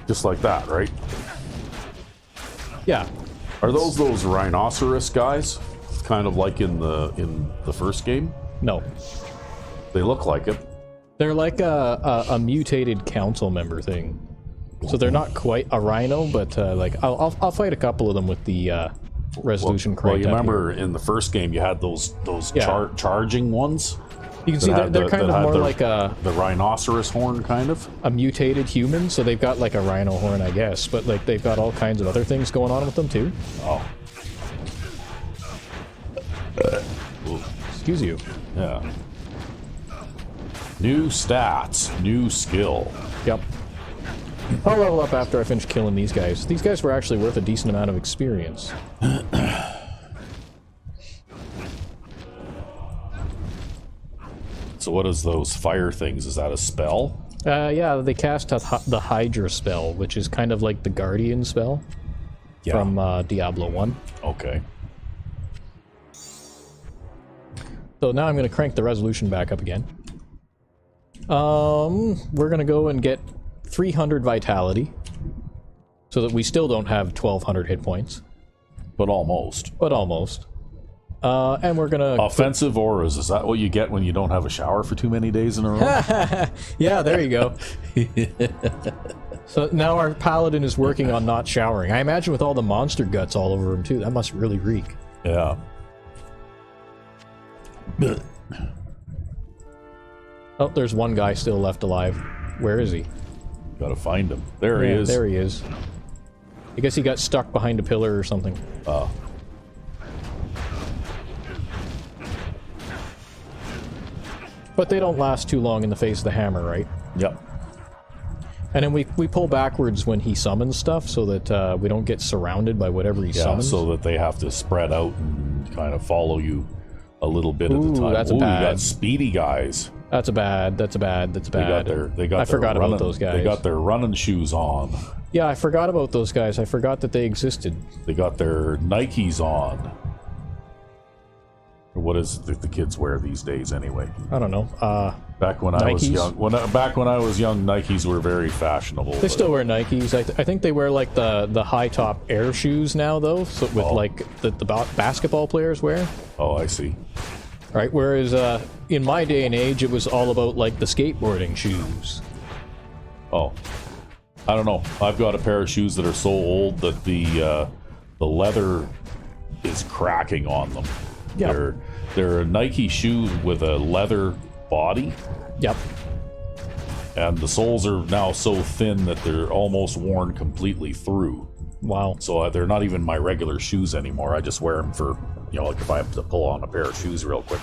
Just like that, right? Yeah. Are those rhinoceros guys? Kind of like in the first game? No. They look like it. They're like a mutated council member thing. So they're not quite a rhino, but like I'll fight a couple of them with the resolution crank. Well, you remember in the first game you had those charging ones? You can see they're kind of more like the rhinoceros horn, kind of a mutated human. So they've got like a rhino horn, I guess, but like they've got all kinds of other things going on with them too. Oh. Excuse you. Yeah. New stats, new skill. Yep. I'll level up after I finish killing these guys. These guys were actually worth a decent amount of experience. So what is those fire things? Is that a spell? Yeah, they cast the Hydra spell, which is kind of like the Guardian spell from Diablo 1. Okay. So now I'm going to crank the resolution back up again. We're going to go and get 300 vitality, so that we still don't have 1,200 hit points. But almost. But almost. And we're going to... Offensive auras, is that what you get when you don't have a shower for too many days in a row? Yeah, there you go. So now our Paladin is working on not showering. I imagine with all the monster guts all over him, too. That must really reek. Yeah. Oh, there's one guy still left alive. Where is he? Gotta find him. There he is. There he is. I guess he got stuck behind a pillar or something. But they don't last too long in the face of the hammer, right? Yep. And then we pull backwards when he summons stuff so that we don't get surrounded by whatever he summons. So that they have to spread out and kind of follow you a little bit at a time. That's bad. You got speedy guys. That's bad. That's bad. I forgot about those guys. They got their running shoes on. Yeah, I forgot about those guys. I forgot that they existed. They got their Nikes on. What is the kids wear these days anyway? I don't know. Back when I was young, back when I was young, Nikes were very fashionable. They still wear Nikes. I think they wear like the high top air shoes now, though, so with like the basketball players wear. Oh, I see. Right. Whereas in my day and age, it was all about like the skateboarding shoes. Oh, I don't know. I've got a pair of shoes that are so old that the leather is cracking on them. Yep. They're a Nike shoe with a leather body. Yep. And the soles are now so thin that they're almost worn completely through. Wow. So they're not even my regular shoes anymore. I just wear them for, like if I have to pull on a pair of shoes real quick,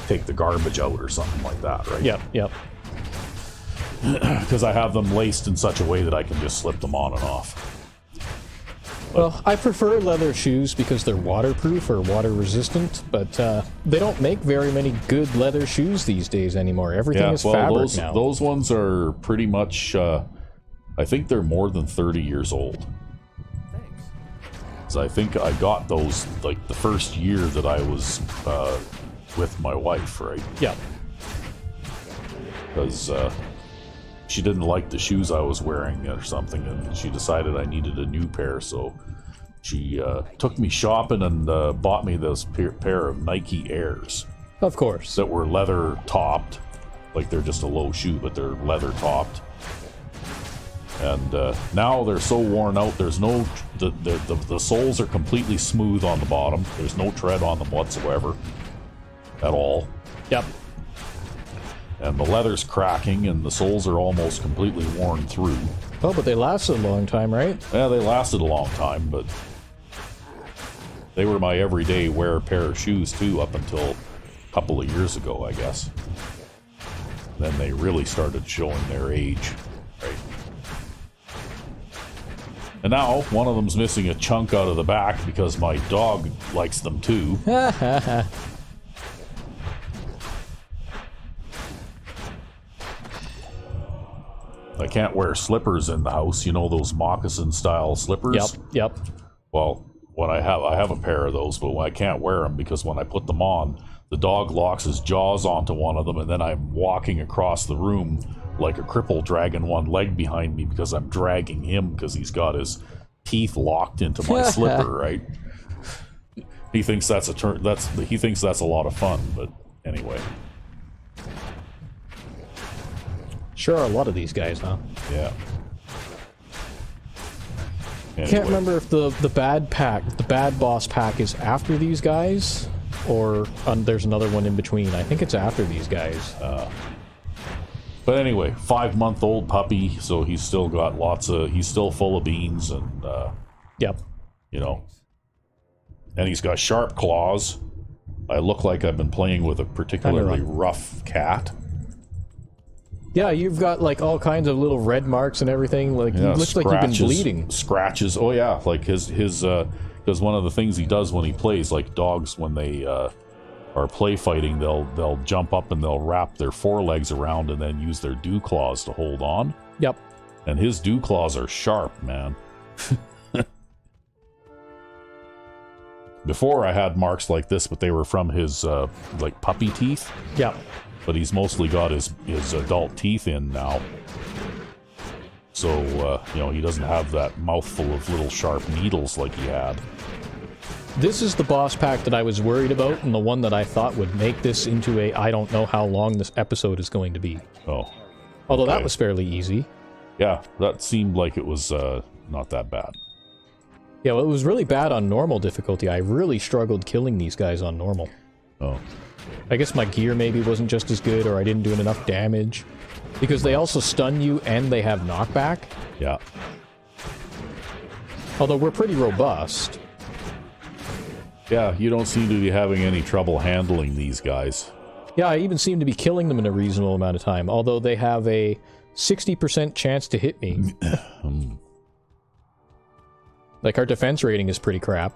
take the garbage out or something like that, right? Yep, yep. Because I have them laced in such a way that I can just slip them on and off. Well, I prefer leather shoes because they're waterproof or water resistant, but they don't make very many good leather shoes these days anymore. Everything is fabric now. Those ones are pretty much, I think they're more than 30 years old. So I think I got those like the first year that I was with my wife, right? Yeah. Because she didn't like the shoes I was wearing or something, and she decided I needed a new pair, so she took me shopping and bought me this pair of Nike Airs. Of course. That were leather topped. Like they're just a low shoe, but they're leather topped. And now they're so worn out, there's no... The soles are completely smooth on the bottom. There's no tread on them whatsoever. At all. Yep. And the leather's cracking, and the soles are almost completely worn through. Oh, but they lasted a long time, right? Yeah, they lasted a long time, but... They were my everyday wear pair of shoes, too, up until a couple of years ago, I guess. Then they really started showing their age, right? And now, one of them's missing a chunk out of the back because my dog likes them too. I can't wear slippers in the house, you know, those moccasin-style slippers? Yep. Well, when I have a pair of those, but I can't wear them because when I put them on, the dog locks his jaws onto one of them, and then I'm walking across the room like a cripple dragging one leg behind me because I'm dragging him because he's got his teeth locked into my slipper, right? He thinks that's he thinks that's a lot of fun, but anyway. Sure are a lot of these guys, huh? Yeah. Anyway. Can't remember if the bad boss pack is after these guys, or there's another one in between. I think it's after these guys. But anyway, 5-month-old puppy, so he's still got he's still full of beans, and yep. You know, and he's got sharp claws. I look like I've been playing with a particularly rough cat. Yeah, you've got like all kinds of little red marks and everything. Like it looks like you've been bleeding. Scratches. Oh yeah, like his because one of the things he does when he plays, like dogs when they are play fighting, they'll jump up and they'll wrap their forelegs around and then use their dew claws to hold on. Yep. And his dew claws are sharp, man. Before I had marks like this, but they were from his like puppy teeth. Yep. But he's mostly got his adult teeth in now. So, you know, he doesn't have that mouthful of little sharp needles like he had. This is the boss pack that I was worried about, and the one that I thought would make this into a I don't know how long this episode is going to be. Oh. Although okay. that was fairly easy. Yeah, that seemed like it was not that bad. Yeah, well, it was really bad on normal difficulty. I really struggled killing these guys on normal. Oh. I guess my gear maybe wasn't just as good, or I didn't do enough damage. Because they also stun you, and they have knockback. Yeah. Although we're pretty robust. Yeah, you don't seem to be having any trouble handling these guys. Yeah, I even seem to be killing them in a reasonable amount of time, although they have a 60% chance to hit me. Like, our defense rating is pretty crap.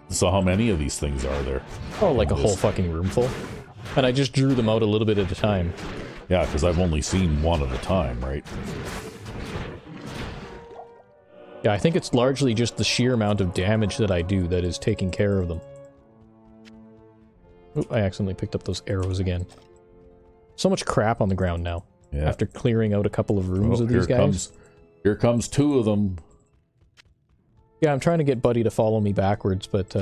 So how many of these things are there? Oh, like a whole fucking room full. And I just drew them out a little bit at a time. Yeah, because I've only seen one at a time, right? Yeah, I think it's largely just the sheer amount of damage that I do that is taking care of them. Oop, I accidentally picked up those arrows again. So much crap on the ground now. Yeah. After clearing out a couple of rooms of these guys. Here comes two of them. Yeah, I'm trying to get Buddy to follow me backwards, but,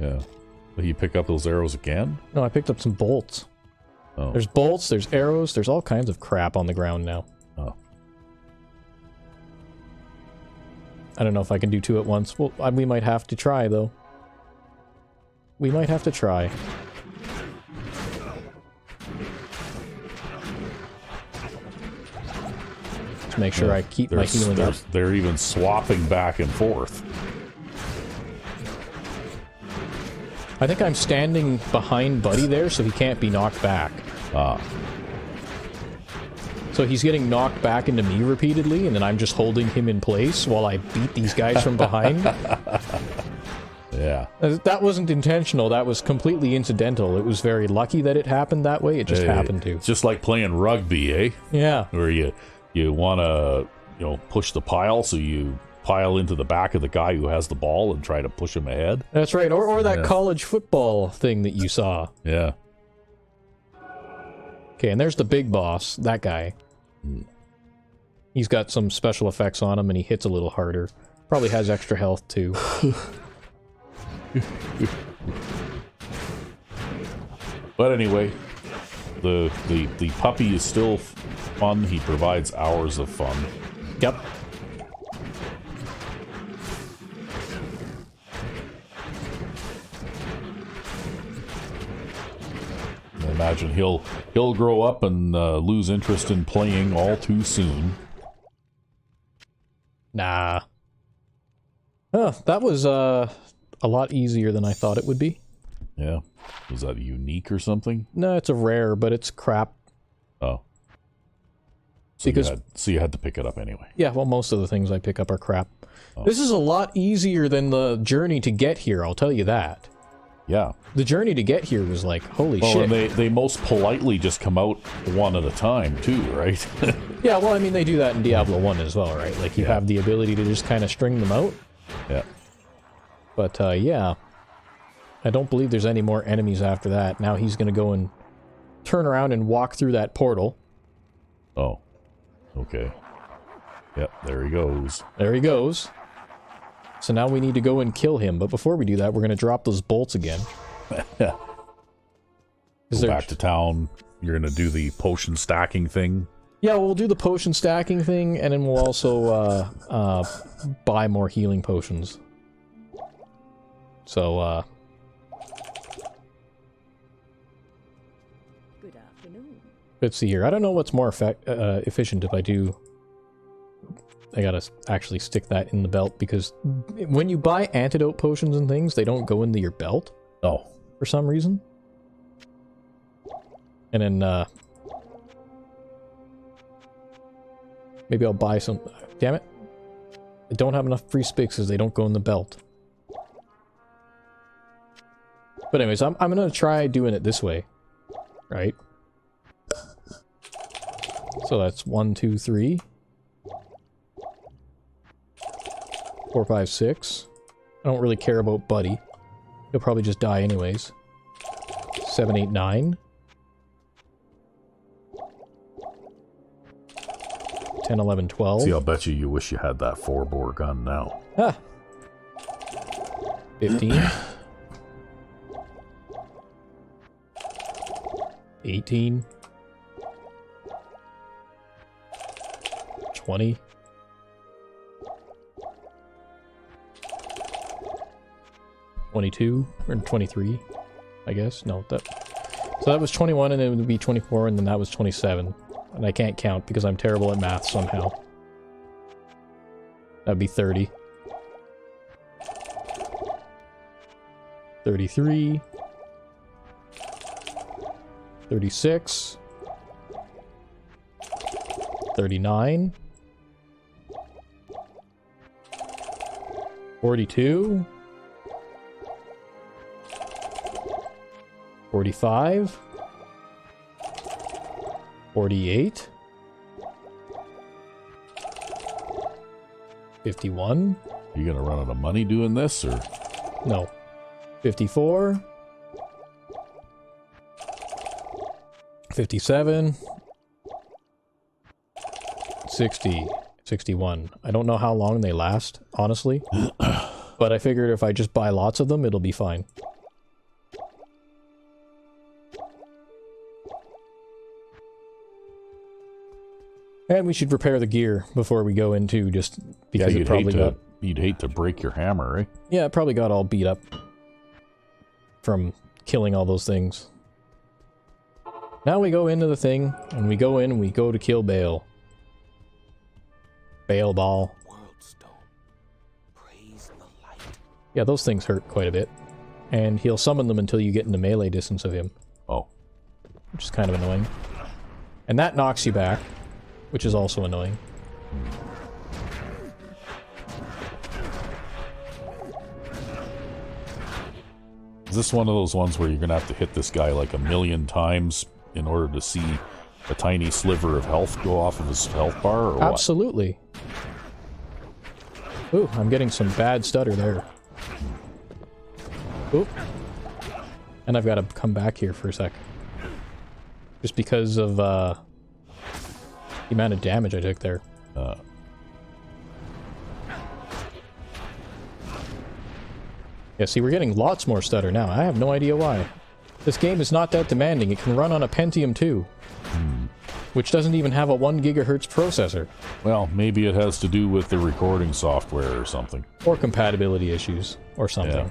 Yeah. Will you pick up those arrows again? No, I picked up some bolts. Oh. There's bolts, there's arrows, there's all kinds of crap on the ground now. Oh. I don't know if I can do two at once. Well, we might have to try, though. We might have to try. To make sure I keep my healing up. They're even swapping back and forth. I think I'm standing behind Buddy there, so he can't be knocked back. Ah. So he's getting knocked back into me repeatedly, and then I'm just holding him in place while I beat these guys from behind. Yeah. That wasn't intentional, that was completely incidental. It was very lucky that it happened that way, it just happened to. It's just like playing rugby, eh? Yeah. Where you want to, you know, push the pile, so you pile into the back of the guy who has the ball and try to push him ahead. That's right, or that college football thing that you saw. Yeah. Okay, and there's the big boss, that guy. He's got some special effects on him and he hits a little harder. Probably has extra health too. But anyway, the puppy is still fun. He provides hours of fun. Yep. I imagine he'll grow up and lose interest in playing all too soon. Nah. That was a lot easier than I thought it would be. Yeah. Was that unique or something? No, it's a rare, but it's crap. Oh. So Because you had to pick it up anyway. Yeah, well, most of the things I pick up are crap. Oh. This is a lot easier than the journey to get here, I'll tell you that. Yeah. The journey to get here was like, holy shit. And they most politely just come out one at a time, too, right? Yeah, well, I mean, they do that in Diablo 1 as well, right? Like, you have the ability to just kind of string them out. Yeah. But, yeah. I don't believe there's any more enemies after that. Now he's going to go and turn around and walk through that portal. Oh. Okay. Yep, there he goes. There he goes. So now we need to go and kill him, but before we do that, we're going to drop those bolts again. Yeah. Go back to town. You're going to do the potion stacking thing. Yeah, we'll do the potion stacking thing, and then we'll also buy more healing potions. So, Good afternoon. let's see here. I don't know what's more efficient if I do... I gotta actually stick that in the belt, because when you buy antidote potions and things, they don't go into your belt. Oh. For some reason. And then, maybe I'll buy some... Damn it. I don't have enough free spigs because they don't go in the belt. But anyways, I'm gonna try doing it this way. Right? So that's 1, 2, 3. 4, 5, 6. I don't really care about Buddy. He'll probably just die anyways. 7, 8, 9. 10, 11, 12. See, I'll bet you wish you had that 4-bore gun now. Ah. 15. 18. 20. 22 or 23, I guess. No, so that was 21, and then it would be 24, and then that was 27. And I can't count because I'm terrible at math somehow. That'd be 30. 33. 36. 39. 42. 45. 48. 51. You gonna run out of money doing this, or? No. 54. 57. 60. 61. I don't know how long they last, honestly. But I figured if I just buy lots of them, it'll be fine. And we should repair the gear before we go into, just because yeah, it probably got... You'd hate to break your hammer, eh? Yeah, it probably got all beat up from killing all those things. Now we go into the thing, and we go in and we go to kill Baal. Baal. Yeah, those things hurt quite a bit. And he'll summon them until you get into melee distance of him. Oh. Which is kind of annoying. And that knocks you back, which is also annoying. Is this one of those ones where you're gonna have to hit this guy like 1,000,000 times in order to see a tiny sliver of health go off of his health bar, or Absolutely. What? Ooh, I'm getting some bad stutter there. Oop. And I've got to come back here for a sec. Just because of, the amount of damage I took there. Yeah, see, we're getting lots more stutter now. I have no idea why. This game is not that demanding. It can run on a Pentium 2. Which doesn't even have a 1 gigahertz processor. Well, maybe it has to do with the recording software or something. Or compatibility issues, or something. Yeah.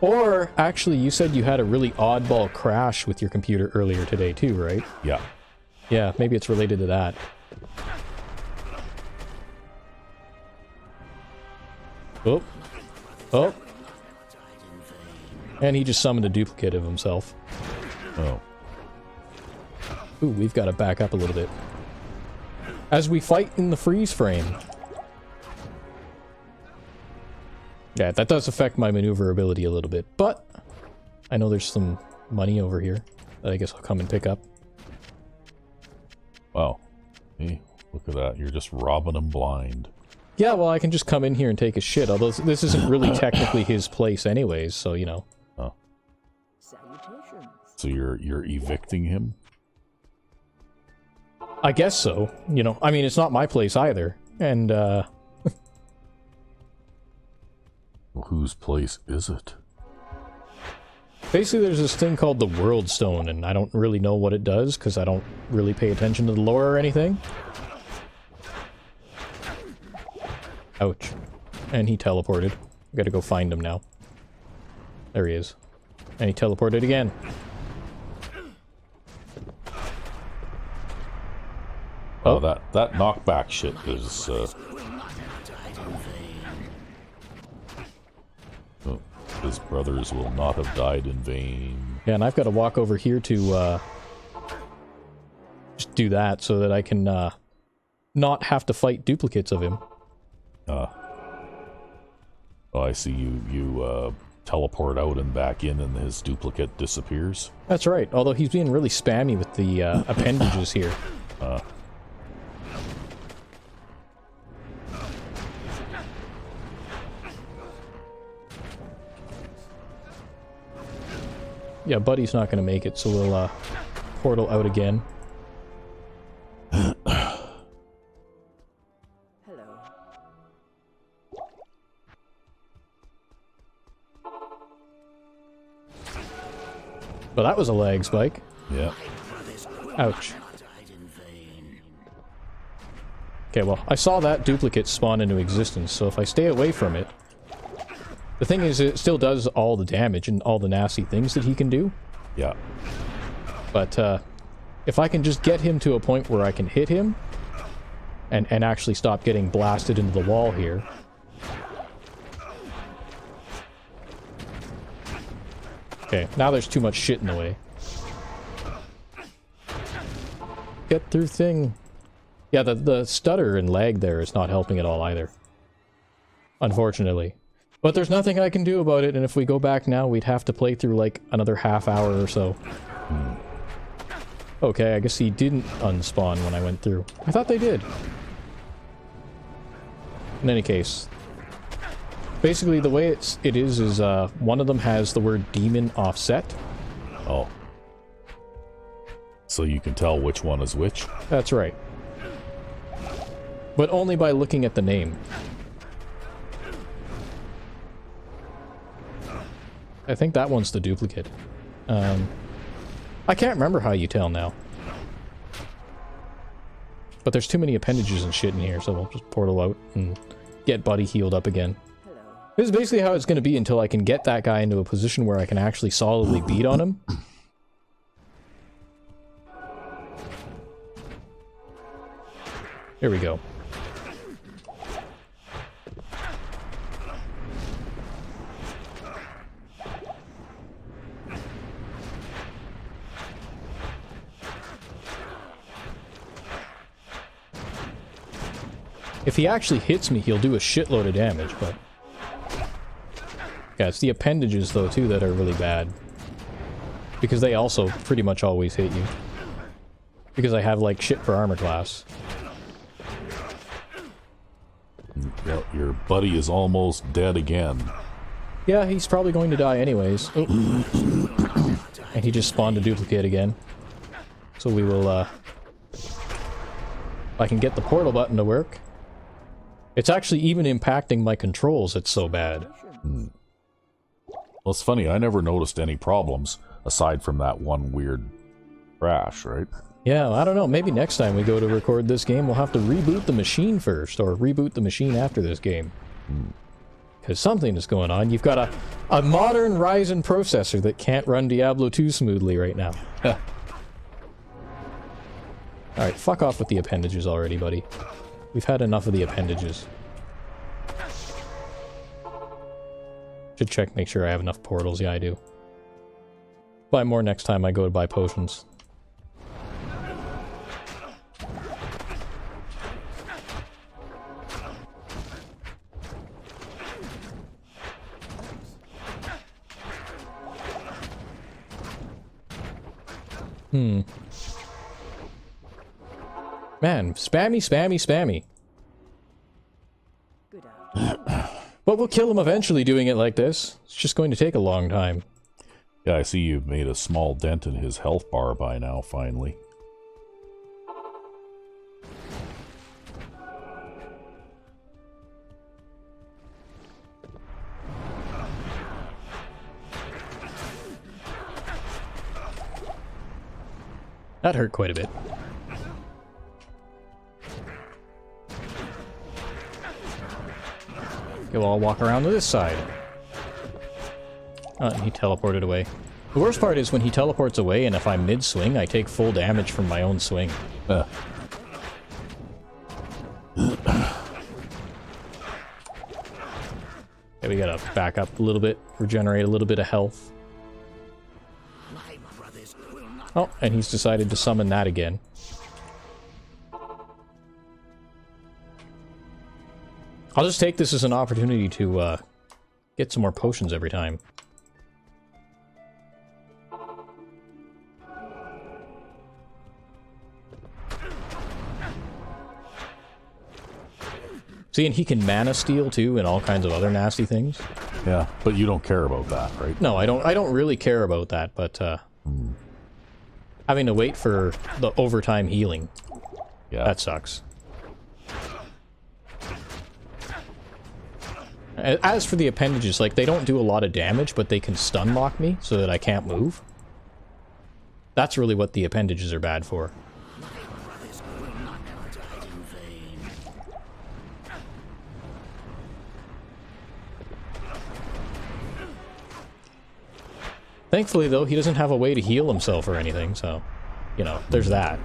Or, actually, you said you had a really oddball crash with your computer earlier today too, right? Yeah. Yeah, maybe it's related to that. Oh. Oh. And he just summoned a duplicate of himself. Oh. Ooh, we've got to back up a little bit. As we fight in the freeze frame. Yeah, that does affect my maneuverability a little bit, but I know there's some money over here that I guess I'll come and pick up. Wow. Hey, look at that. You're just robbing him blind. Yeah, well, I can just come in here and take a shit, although this isn't really technically his place anyways, so, you know. Oh. So you're evicting him? I guess so. You know, I mean, it's not my place either. And, Well, whose place is it? basically there's this thing called the World Stone, and I don't really know what it does, because I don't really pay attention to the lore or anything. Ouch. And he teleported. We gotta go find him now. There he is. And he teleported again. Oh, that knockback shit is, oh, his brothers will not have died in vain. Yeah, and I've got to walk over here to, just do that so that I can, not have to fight duplicates of him. Oh, I see you, teleport out and back in and his duplicate disappears. That's right, although he's being really spammy with the appendages here. Yeah, Buddy's not going to make it, so we'll portal out again. Well, that was a lag spike. Yeah. Ouch. Okay, well, I saw that duplicate spawn into existence, so if I stay away from it... The thing is, it still does all the damage and all the nasty things that he can do. Yeah. But, if I can just get him to a point where I can hit him, and actually stop getting blasted into the wall here... Okay, now there's too much shit in the way. Get through thing. Yeah, the stutter and lag there is not helping at all either. Unfortunately. But there's nothing I can do about it, and if we go back now, we'd have to play through like another half hour or so. Okay, I guess he didn't unspawn when I went through. I thought they did. In any case. Basically, the way it is one of them has the word demon offset. Oh. So you can tell which one is which? That's right. But only by looking at the name. I think that one's the duplicate. I can't remember how you tell now. But there's too many appendages and shit in here, so we'll just portal out and get Buddy healed up again. This is basically how it's going to be until I can get that guy into a position where I can actually solidly beat on him. Here we go. If he actually hits me, he'll do a shitload of damage, but... Yeah, it's the appendages, though, too, that are really bad. Because they also pretty much always hit you. Because I have, like, shit for armor class. Well, your buddy is almost dead again. Yeah, he's probably going to die anyways. Oh. And he just spawned a duplicate again. So we will, if I can get the portal button to work. It's actually even impacting my controls, it's so bad. Well, it's funny, I never noticed any problems, aside from that one weird crash, right? Yeah, I don't know, maybe next time we go to record this game, we'll have to reboot the machine first, or reboot the machine after this game. Because something is going on. You've got a modern Ryzen processor that can't run Diablo 2 smoothly right now. Alright, fuck off with the appendages already, buddy. We've had enough of the appendages. Should check, make sure I have enough portals. Yeah, I do. Buy more next time I go to buy potions. Man, spammy, spammy, spammy. But we'll kill him eventually doing it like this. It's just going to take a long time. Yeah, I see you've made a small dent in his health bar by now, finally. That hurt quite a bit. Okay, well, I'll walk around to this side. Oh, and he teleported away. The worst part is when he teleports away, and if I'm mid-swing, I take full damage from my own swing. Okay, we gotta back up a little bit, regenerate a little bit of health. Oh, and he's decided to summon that again. I'll just take this as an opportunity to get some more potions every time. See, and he can mana steal too, and all kinds of other nasty things. Yeah, but you don't care about that, right? No, I don't. I don't really care about that, but having to wait for the overtime healing, Yeah, that sucks. As for the appendages, like, they don't do a lot of damage, but they can stun lock me so that I can't move. That's really what the appendages are bad for. Thankfully, though, he doesn't have a way to heal himself or anything, so, you know, there's that.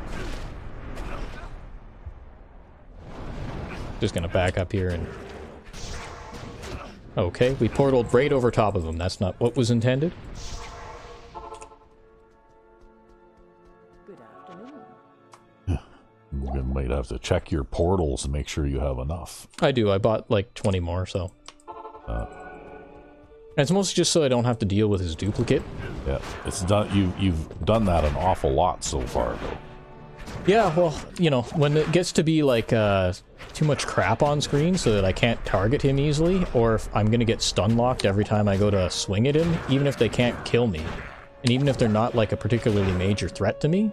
Just gonna back up here and... Okay, we portaled right over top of him. That's not what was intended. Good afternoon. you might have to check your portals and make sure you have enough. I do. I bought like 20 more, so... And it's mostly just so I don't have to deal with his duplicate. Yeah, it's done. You've done that an awful lot so far, though. Yeah, well, you know, when it gets to be like too much crap on screen so that I can't target him easily, or if I'm gonna get stun locked every time I go to swing at him, even if they can't kill me, and even if they're not like a particularly major threat to me,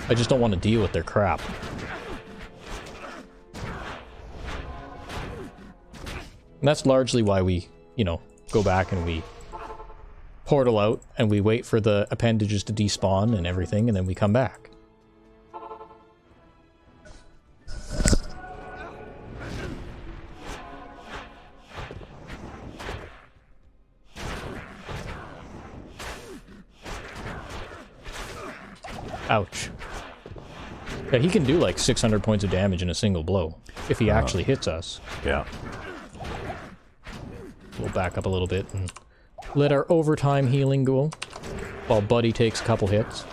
I just don't want to deal with their crap. And that's largely why we, you know, go back and we portal out and we wait for the appendages to despawn and everything, and then we come back. Ouch. Yeah, he can do like 600 points of damage in a single blow, if he actually hits us. Yeah. We'll back up a little bit and let our overtime healing go, while Buddy takes a couple hits.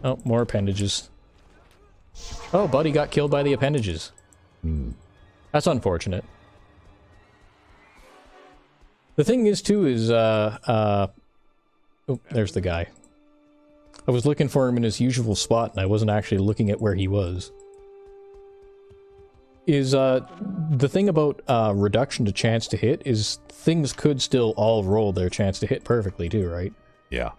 Oh, more appendages. Oh, Buddy got killed by the appendages. That's unfortunate. The thing is, too, is, oh, there's the guy. I was looking for him in his usual spot, and I wasn't actually looking at where he was. The thing about, reduction to chance to hit is things could still all roll their chance to hit perfectly, too, right? Yeah.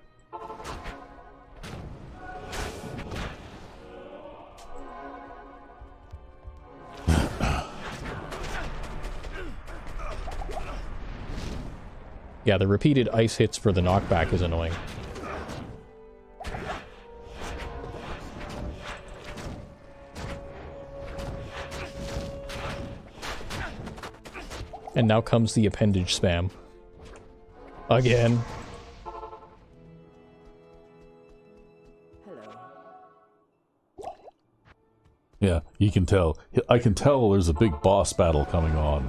Yeah, the repeated ice hits for the knockback is annoying. And now comes the appendage spam. Again. Hello. Yeah, you can tell. I can tell there's a big boss battle coming on.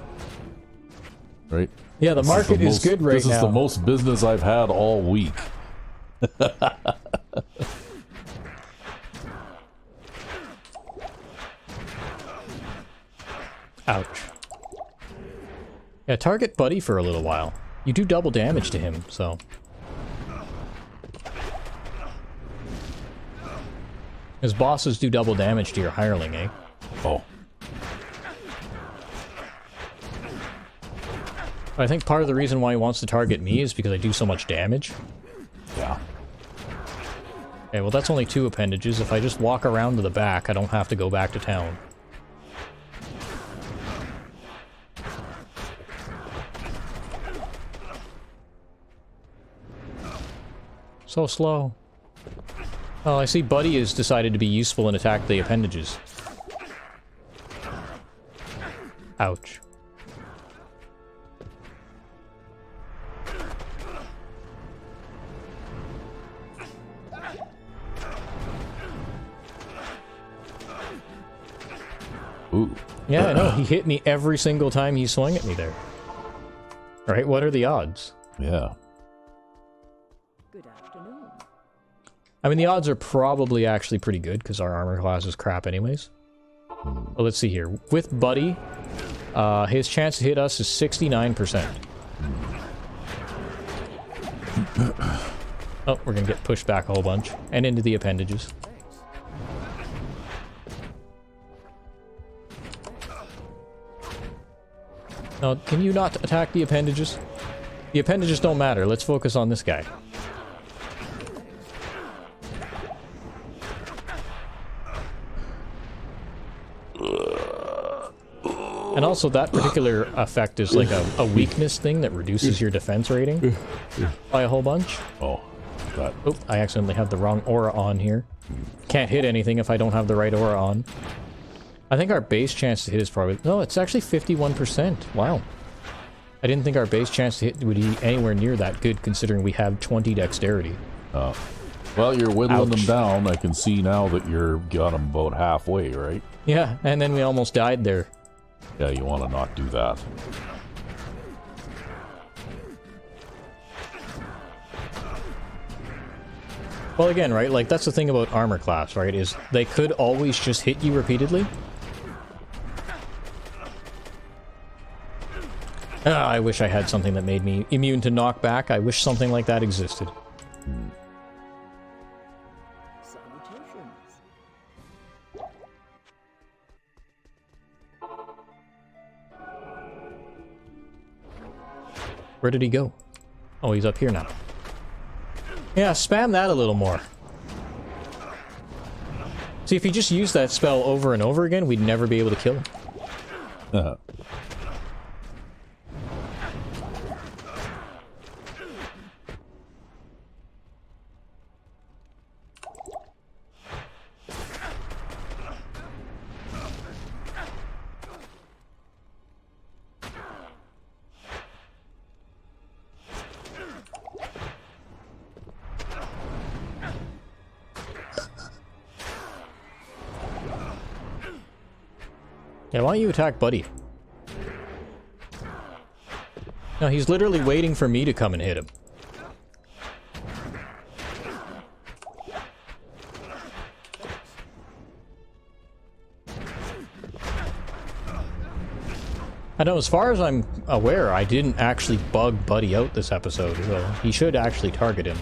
Right? Yeah, the market is good right now. This is the most business I've had all week. Ouch. Yeah, target Buddy for a little while. You do double damage to him, so... His bosses do double damage to your hireling, eh? Oh. I think part of the reason why he wants to target me is because I do so much damage. Yeah. Okay, well that's only 2 appendages. If I just walk around to the back, I don't have to go back to town. So slow. Oh, I see Buddy has decided to be useful and attack the appendages. Ouch. Ooh. Yeah, I know. He hit me every single time he swung at me there. Right? What are the odds? Yeah. Good afternoon. I mean, the odds are probably actually pretty good, because our armor class is crap anyways. Well, let's see here. With Buddy, his chance to hit us is 69%. Oh, we're gonna get pushed back a whole bunch. And into the appendages. No, can you not attack the appendages? The appendages don't matter. Let's focus on this guy. And also, that particular effect is like a weakness thing that reduces your defense rating by a whole bunch. Oh, that. Oh, I accidentally have the wrong aura on here. Can't hit anything if I don't have the right aura on. I think our base chance to hit is probably... No, it's actually 51%. Wow. I didn't think our base chance to hit would be anywhere near that good, considering we have 20 dexterity. Oh. Well, you're whittling them Ouch. down. I can see now that you're got them about halfway, right? Yeah, and then we almost died there. Yeah, you want to not do that. Well, again, right, like, that's the thing about armor class, right, is they could always just hit you repeatedly. I wish I had something that made me immune to knockback. I wish something like that existed. Salutations. Where did he go? Oh, he's up here now. Yeah, spam that a little more. See, if he just used that spell over and over again, we'd never be able to kill him. Yeah, why don't you attack Buddy? No, he's literally waiting for me to come and hit him. I know, as far as I'm aware, I didn't actually bug Buddy out this episode, so he should actually target him.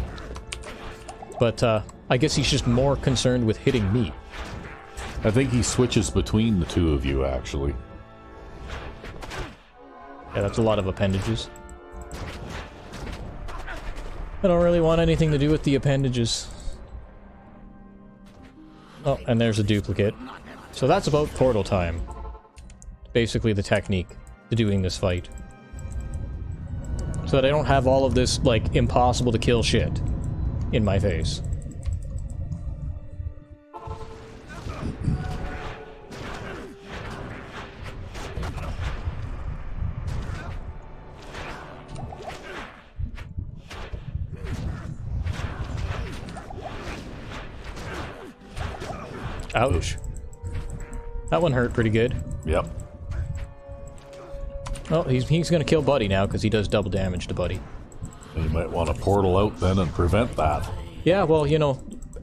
But, I guess he's just more concerned with hitting me. I think he switches between the two of you, actually. Yeah, that's a lot of appendages. I don't really want anything to do with the appendages. Oh, and there's a duplicate. So that's about portal time. Basically the technique to doing this fight. So that I don't have all of this, like, impossible to kill shit in my face. Ouch. That one hurt pretty good. Yep. Oh, he's gonna kill Buddy now, because he does double damage to Buddy. You might want to portal out then and prevent that. Yeah, well, you know,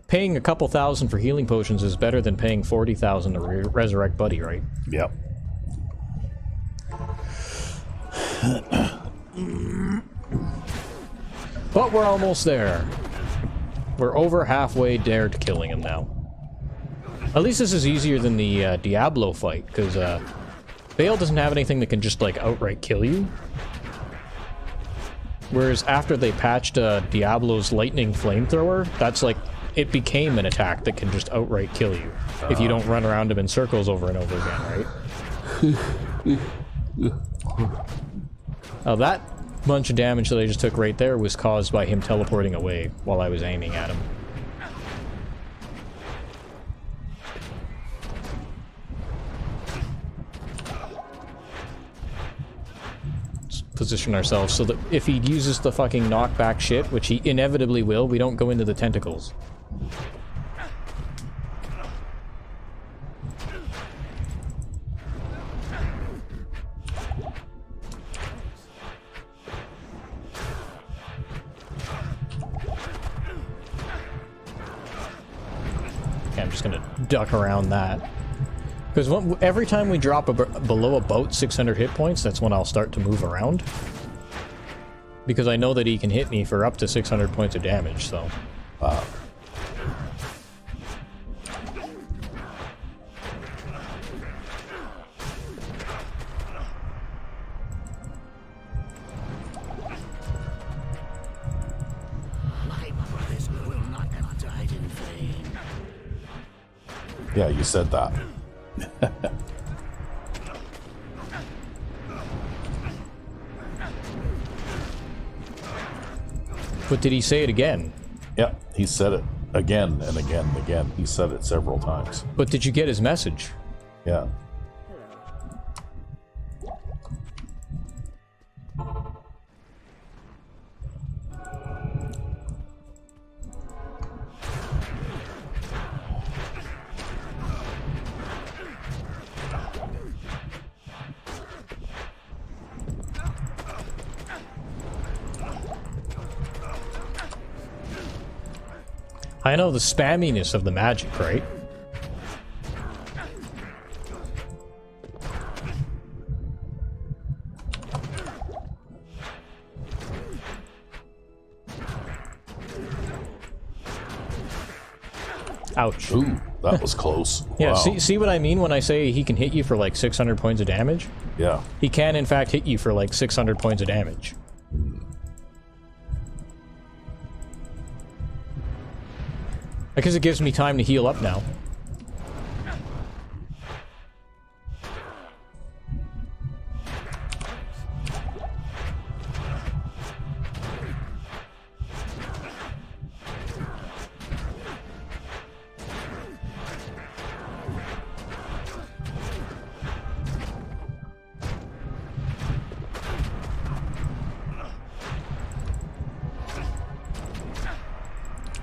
paying a couple thousand for healing potions is better than paying 40,000 to resurrect Buddy, right? Yep. But we're almost there. We're over halfway there to killing him now. At least this is easier than the Diablo fight, because Baal doesn't have anything that can just, like, outright kill you. Whereas after they patched Diablo's lightning flamethrower, that's like, it became an attack that can just outright kill you. If you don't run around him in circles over and over again, right? Now that bunch of damage that I just took right there was caused by him teleporting away while I was aiming at him. Position ourselves so that if he uses the fucking knockback shit, which he inevitably will, we don't go into the tentacles. Okay, I'm just gonna duck around that. Because every time we drop below about 600 hit points, that's when I'll start to move around. Because I know that he can hit me for up to 600 points of damage, so... Yeah, you said that. But did he say it again? Yeah, he said it again and again and again. He said it several times. But did you get his message? Yeah. I know the spamminess of the magic, right? Ouch. Ooh, that was close. Yeah, Wow. see what I mean when I say he can hit you for like 600 points of damage? Yeah. He can, in fact, hit you for like 600 points of damage. Because it gives me time to heal up now.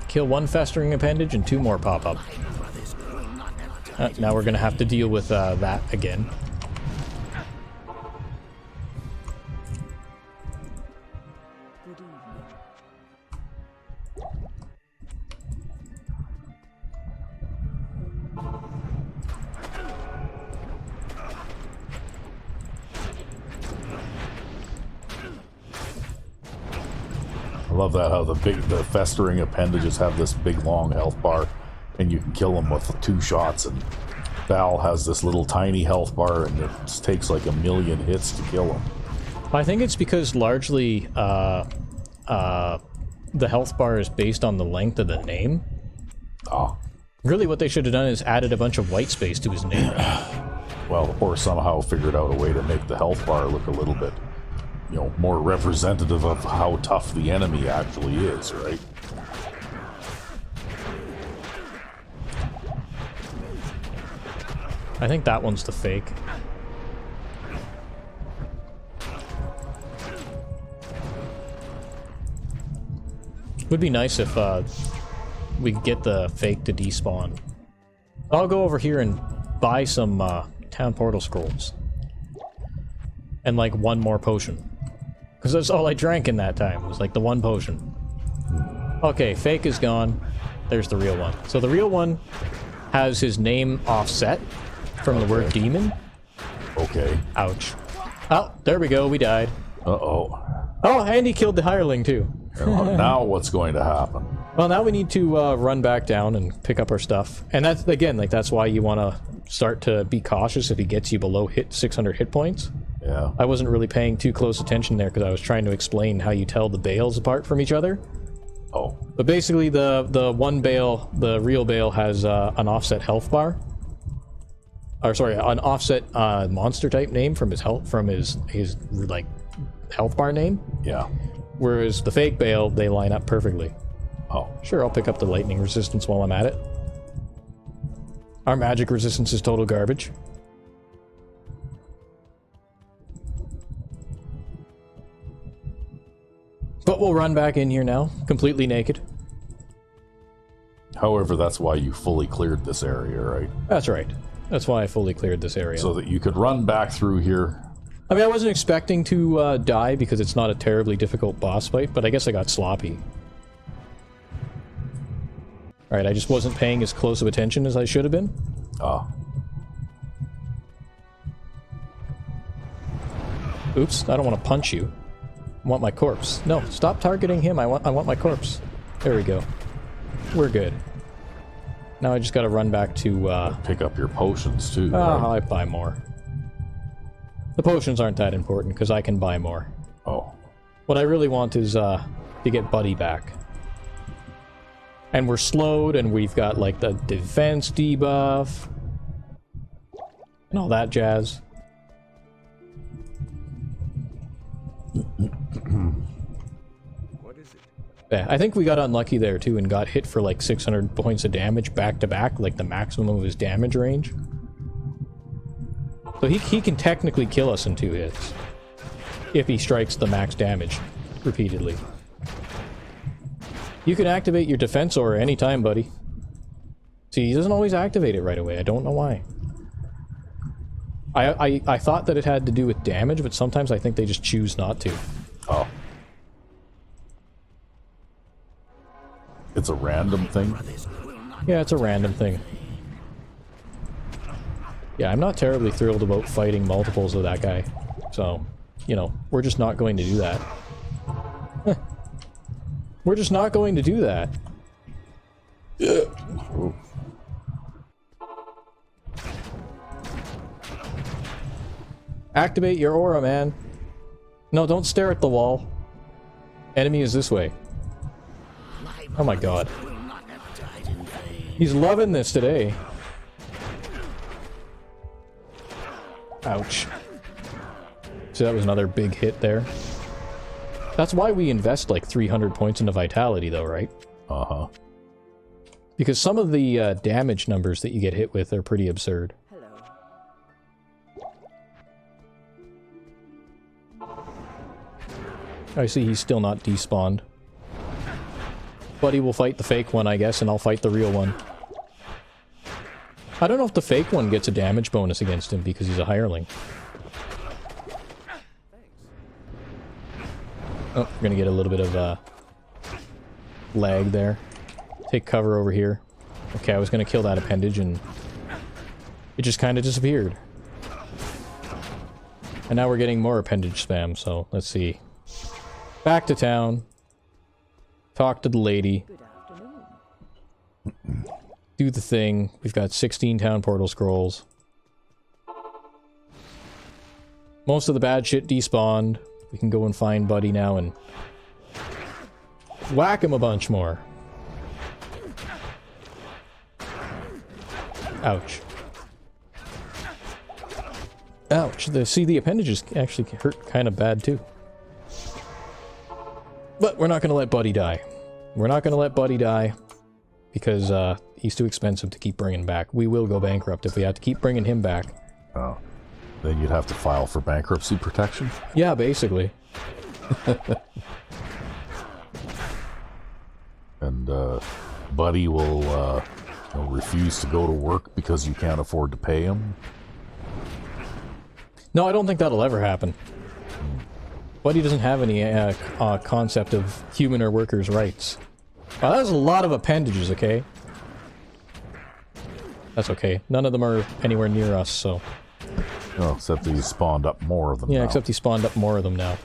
Kill one festering appendage and 2 more pop up. Now we're gonna have to deal with that again. Good evening. I love that how the festering appendages have this big long health bar, and you can kill them with 2 shots. And Baal has this little tiny health bar, and it takes like 1,000,000 hits to kill him. I think it's because largely the health bar is based on the length of the name. Ah, Really what they should have done is added a bunch of white space to his name. well, or somehow figured out a way to make the health bar look a little bit, more representative of how tough the enemy actually is, right? I think that one's the fake. Would be nice if we could get the fake to despawn. I'll go over here and buy some town portal scrolls. And like 1 more potion. Because that's all I drank in that time, was like the 1 potion. Okay, fake is gone. There's the real one. So the real one has his name offset from the word demon. Okay. Ouch. Oh, there we go, we died. Uh-oh. Oh, and he killed the hireling too. Now what's going to happen? Well, now we need to run back down and pick up our stuff. And that's, again, like that's why you want to start to be cautious if he gets you below 600 hit points. Yeah. I wasn't really paying too close attention there because I was trying to explain how you tell the bales apart from each other. Oh. But basically the one bale, the real bale, has an offset health bar. Or sorry, an offset monster type name from his health, from his like health bar name. Yeah. Whereas the fake bale, they line up perfectly. Oh. Sure, I'll pick up the lightning resistance while I'm at it. Our magic resistance is total garbage. But we'll run back in here now, completely naked. However, that's why you fully cleared this area, right? That's right. That's why I fully cleared this area. So that you could run back through here. I mean, I wasn't expecting to die because it's not a terribly difficult boss fight, but I guess I got sloppy. Alright, I just wasn't paying as close of attention as I should have been. Ah. Oops, I don't want to punch you. want my corpse. No, stop targeting him. I want my corpse. There we go. We're good. Now I just gotta run back to, Pick up your potions, too. I buy more. The potions aren't that important, because I can buy more. Oh. What I really want is, to get Buddy back. And we're slowed, and we've got, like, the defense debuff. And all that jazz. What is it? Yeah, I think we got unlucky there, too, and got hit for, like, 600 points of damage back-to-back, like the maximum of his damage range. So he can technically kill us in 2 hits. If he strikes the max damage repeatedly. You can activate your defense aura anytime, buddy. See, he doesn't always activate it right away. I don't know why. I thought that it had to do with damage, but sometimes I think they just choose not to. Oh. It's a random thing? Yeah, it's a random thing. Yeah, I'm not terribly thrilled about fighting multiples of that guy. So, you know, we're just not going to do that. We're just not going to do that. Ooh. Activate your aura, man. No, don't stare at the wall. Enemy is this way. Oh my god. He's loving this today. Ouch. So that was another big hit there. That's why we invest like 300 points into vitality though, right? Uh-huh. Because some of the damage numbers that you get hit with are pretty absurd. I see he's still not despawned. Buddy will fight the fake one, I guess, and I'll fight the real one. I don't know if the fake one gets a damage bonus against him because he's a hireling. Oh, we're gonna get a little bit of lag there. Take cover over here. Okay, I was gonna kill that appendage and it just kind of disappeared. And now we're getting more appendage spam, so let's see. Back to town. Talk to the lady. Good afternoon. Do the thing. We've got 16 town portal scrolls. Most of the bad shit despawned. We can go and find Buddy now and whack him a bunch more. Ouch. Ouch. See, the appendages actually hurt kind of bad too. But we're not going to let Buddy die. We're not going to let Buddy die because he's too expensive to keep bringing back. We will go bankrupt if we have to keep bringing him back. Oh. Then you'd have to file for bankruptcy protection? Yeah, basically. And Buddy will refuse to go to work because you can't afford to pay him? No, I don't think that'll ever happen. Buddy doesn't have any concept of human or workers' rights. Wow, that was a lot of appendages, okay? That's okay. None of them are anywhere near us, so... Oh, except that he spawned up more of them Yeah, now. except he spawned up more of them now.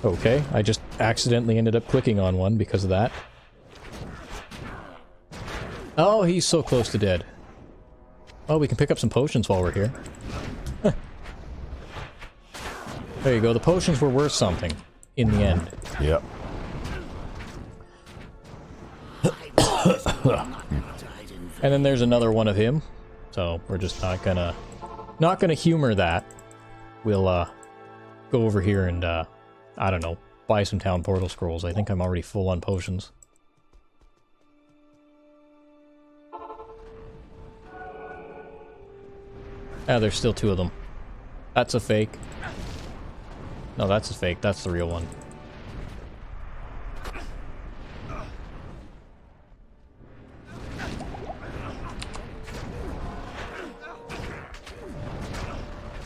Okay, I just accidentally ended up clicking on one because of that. Oh, he's so close to dead. Oh, we can pick up some potions while we're here. There you go, the potions were worth something in the end. Yep. And then there's another one of him, so we're just not gonna humor that. We'll go over here and I don't know, buy some town portal scrolls. I think I'm already full on potions. Ah, there's still 2 of them. That's a fake. No, that's a fake. That's the real one.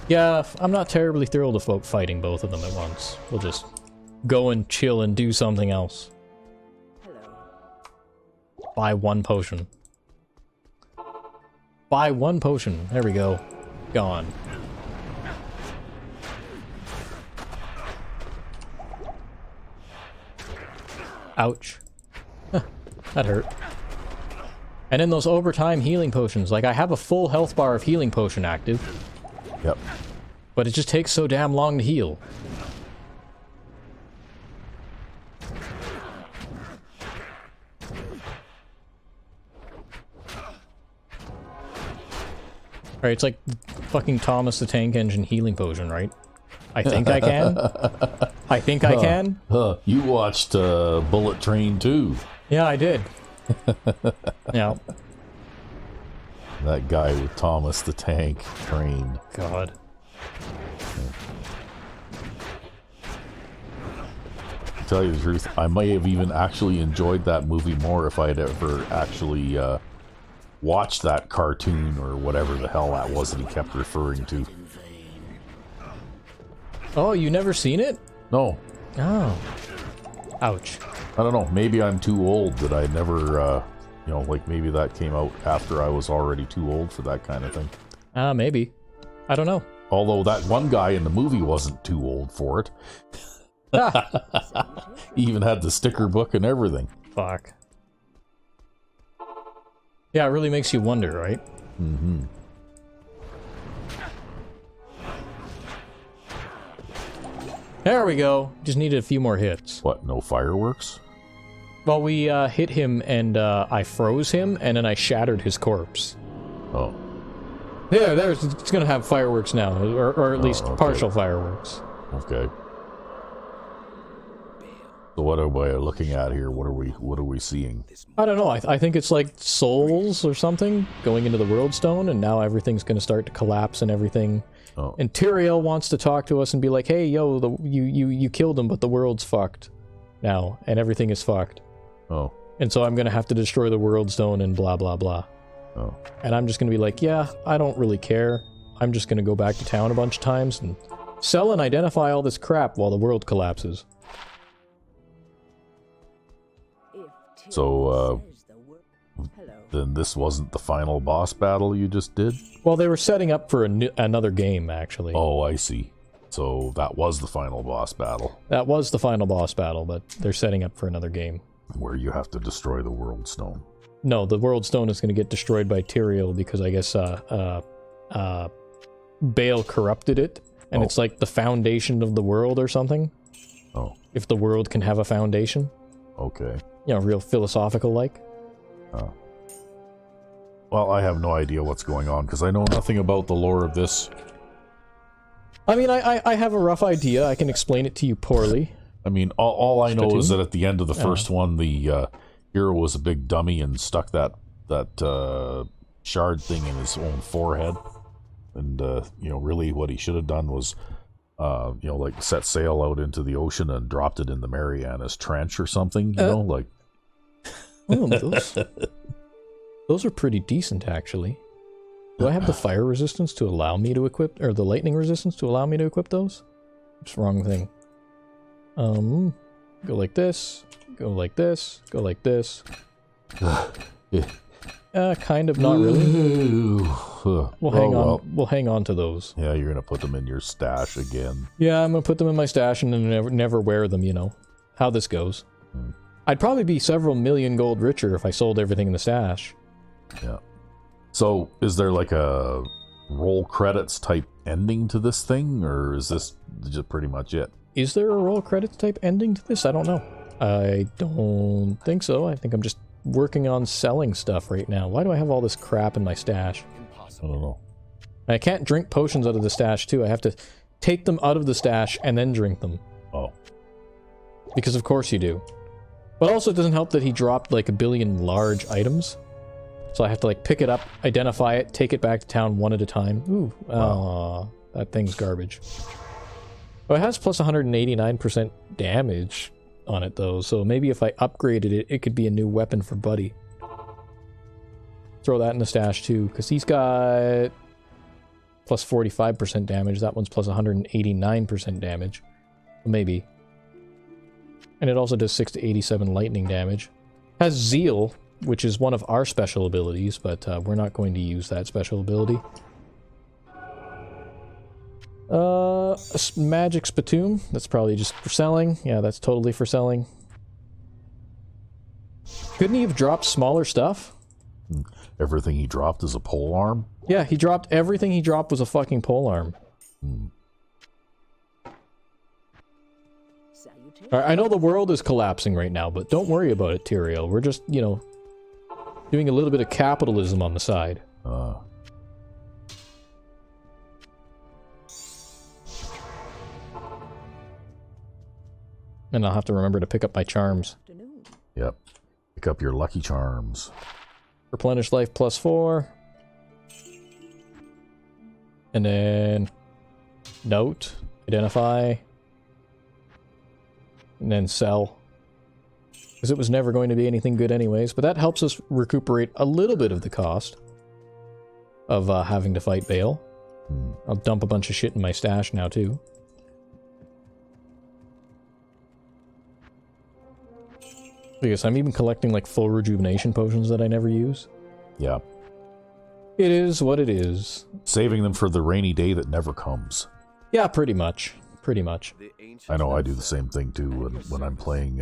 Yeah, I'm not terribly thrilled about fighting both of them at once. We'll just go and chill and do something else. Hello. Buy 1 potion. Buy 1 potion. There we go. Gone. Ouch. Huh, that hurt. And then those overtime healing potions. Like, I have a full health bar of healing potion active. Yep. But it just takes so damn long to heal. Alright, it's like fucking Thomas the Tank Engine healing potion, right? I think I can. I think I can. You watched Bullet Train 2. Yeah, I did. Yeah. That guy with Thomas the Tank Train. God. To tell you the truth, I might have even actually enjoyed that movie more if I had ever actually watched that cartoon or whatever the hell that was that he kept referring to. Oh, you never seen it? No. Oh. Ouch. I don't know. Maybe I'm too old that I never, you know, like maybe that came out after I was already too old for that kind of thing. Maybe. I don't know. Although that one guy in the movie wasn't too old for it. He even had the sticker book and everything. Fuck. Yeah, it really makes you wonder, right? Mm-hmm. There we go. Just needed a few more hits. What, no fireworks? Well, we hit him and I froze him and then I shattered his corpse. Oh. Yeah, there's it's gonna have fireworks now, or at least okay. partial fireworks. Okay. So what are we looking at here? What are we seeing? I don't know. I think it's like souls or something going into the World Stone, and now everything's gonna start to collapse and everything. Oh. And Tyrael wants to talk to us and be like, "Hey, yo, you killed him, but the world's fucked now, and everything is fucked. Oh. And so I'm gonna have to destroy the World Stone and blah blah blah." Oh. And I'm just gonna be like, "Yeah, I don't really care. I'm just gonna go back to town a bunch of times and sell and identify all this crap while the world collapses." So, then this wasn't the final boss battle you just did? Well, they were setting up for another game, actually. Oh, I see. So that was the final boss battle. That was the final boss battle, but they're setting up for another game. Where you have to destroy the World Stone. No, the World Stone is going to get destroyed by Tyrael because I guess Baal corrupted it, and it's like the foundation of the world or something. Oh. If the world can have a foundation. Okay. You know, real philosophical-like. Oh. Well, I have no idea what's going on, because I know nothing about the lore of this. I mean, I have a rough idea. I can explain it to you poorly. I mean, all I know is that at the end of the first one, the hero was a big dummy and stuck that shard thing in his own forehead. And, you know, really what he should have done was, you know, like set sail out into the ocean and dropped it in the Marianas Trench or something, you know, like... Oh, those are pretty decent, actually. Do I have the fire resistance to allow me to equip, or the lightning resistance to allow me to equip those? It's the wrong thing. Go like this, go like this, go like this. Kind of, not really. We'll hang on to those. Yeah, you're gonna put them in your stash again. Yeah, I'm gonna put them in my stash and then never wear them, you know. How this goes. I'd probably be several million gold richer if I sold everything in the stash. Yeah. So, is there like a roll credits type ending to this thing, or is this just pretty much it? Is there a roll credits type ending to this? I don't know. I don't think so. I think I'm just working on selling stuff right now. Why do I have all this crap in my stash? I don't know. I can't drink potions out of the stash, too. I have to take them out of the stash and then drink them. Oh. Because of course you do. But also it doesn't help that he dropped like 1 billion large items. So I have to like pick it up, identify it, take it back to town one at a time. Ooh, wow. That thing's garbage. Oh, it has plus 189% damage on it though, so maybe if I upgraded it, it could be a new weapon for Buddy. Throw that in the stash too, because he's got plus 45% damage. That one's plus 189% damage. Maybe. And it also does 6 to 87 lightning damage. Has Zeal, which is one of our special abilities, but we're not going to use that special ability. Magic Spittoon, that's probably just for selling. Yeah, that's totally for selling. Couldn't he have dropped smaller stuff? Everything he dropped is a pole arm? Yeah, he dropped everything he dropped was a fucking pole arm. I know the world is collapsing right now, but don't worry about it, Tyrael. We're just, you know, doing a little bit of capitalism on the side. And I'll have to remember to pick up my charms. Yep. Pick up your lucky charms. Replenish life +4. And then... Note. Identify. And then sell. Because it was never going to be anything good anyways. But that helps us recuperate a little bit of the cost of having to fight Baal. I'll dump a bunch of shit in my stash now too. Because I'm even collecting like full rejuvenation potions that I never use. Yeah. It is what it is. Saving them for the rainy day that never comes. Yeah, pretty much. Pretty much. I know I do the same thing too when I'm playing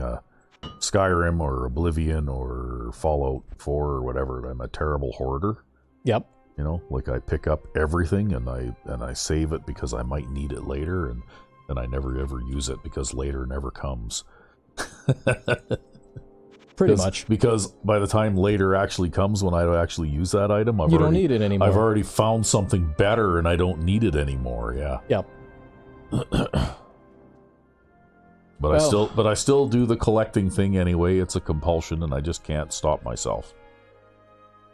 Skyrim or Oblivion or Fallout 4 or whatever. I'm a terrible hoarder. Yep. You know, like I pick up everything and I save it because I might need it later, and then I never ever use it because later never comes. Pretty much. Because by the time later actually comes, when I actually use that item, you don't need it anymore. I've already found something better and I don't need it anymore. Yeah. Yep. But I still do the collecting thing anyway. It's a compulsion and I just can't stop myself.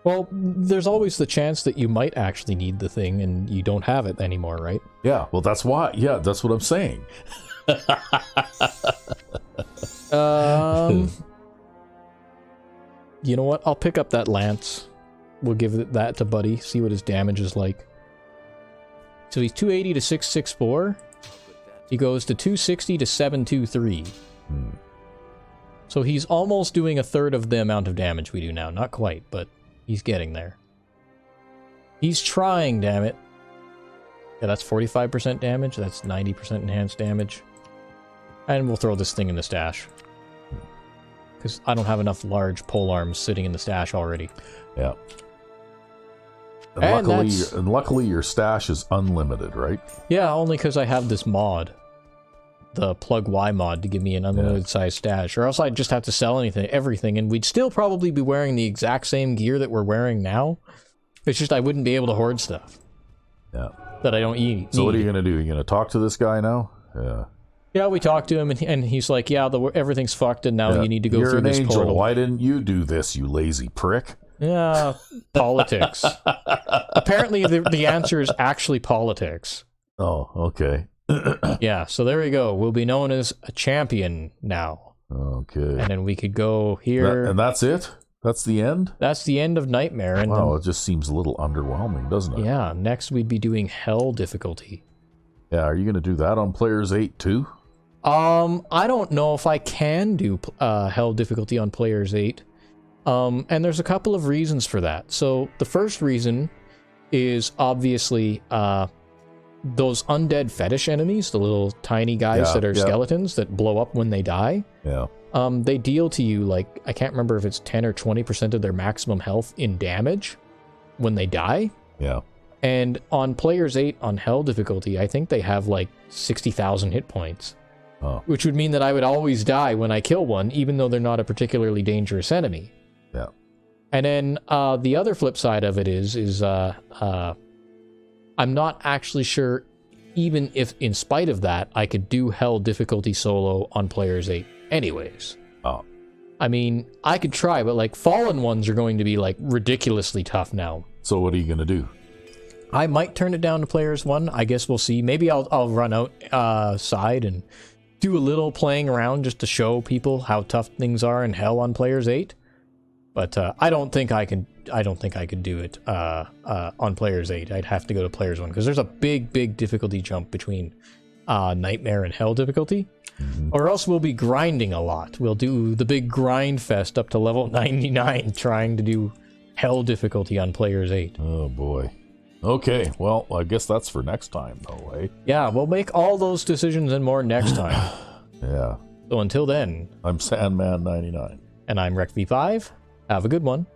Well, there's always the chance that you might actually need the thing and you don't have it anymore, right? Yeah, well that's why. Yeah, that's what I'm saying. You know what? I'll pick up that lance. We'll give that to Buddy, see what his damage is like. So he's 280 to 664. He goes to 260 to 723. So he's almost doing a third of the amount of damage we do now. Not quite, but he's getting there. He's trying, damn it. Yeah, that's 45% damage. That's 90% enhanced damage. And we'll throw this thing in the stash. Because I don't have enough large pole arms sitting in the stash already. Yeah. And luckily your stash is unlimited, right? Yeah, only because I have this mod. The plug Y mod to give me an unlimited size stash. Or else I'd just have to sell everything, and we'd still probably be wearing the exact same gear that we're wearing now. It's just I wouldn't be able to hoard stuff. Yeah. That I don't need. So what are you going to do? You going to talk to this guy now? Yeah. Yeah, we talked to him, and he's like, yeah, everything's fucked, and now you need to go through this angel. portal. Why didn't you do this, you lazy prick? Yeah, politics. Apparently, the answer is actually politics. Oh, okay. Yeah, so there we go. We'll be known as a champion now. Okay. And then we could go here. And that's it? That's the end? That's the end of Nightmare. And wow, it just seems a little underwhelming, doesn't it? Yeah, next we'd be doing Hell difficulty. Yeah, are you going to do that on Players 8 too? I don't know if I can do Hell difficulty on Players 8. And there's a couple of reasons for that. So the first reason is obviously those undead fetish enemies, the little tiny guys that are skeletons that blow up when they die. Yeah. They deal to you, like, I can't remember if it's 10 or 20% of their maximum health in damage when they die. Yeah. And on Players 8 on Hell difficulty, I think they have like 60,000 hit points. Oh. Which would mean that I would always die when I kill one, even though they're not a particularly dangerous enemy. Yeah. And then the other flip side of it is I'm not actually sure, even if in spite of that, I could do Hell difficulty solo on Players 8 anyways. Oh. I mean, I could try, but like Fallen ones are going to be like ridiculously tough now. So what are you going to do? I might turn it down to Players 1. I guess we'll see. Maybe I'll run outside and do a little playing around just to show people how tough things are in Hell on Players 8. But I don't think I could do it on Players 8. I'd have to go to Players 1 because there's a big difficulty jump between Nightmare and Hell difficulty. Or else we'll be grinding a lot. We'll do the big grind fest up to level 99 trying to do Hell difficulty on Players 8. Oh boy. Okay, well, I guess that's for next time, though, eh? Yeah, we'll make all those decisions and more next time. Yeah. So until then, I'm Sandman99. and I'm RecV5. Have a good one.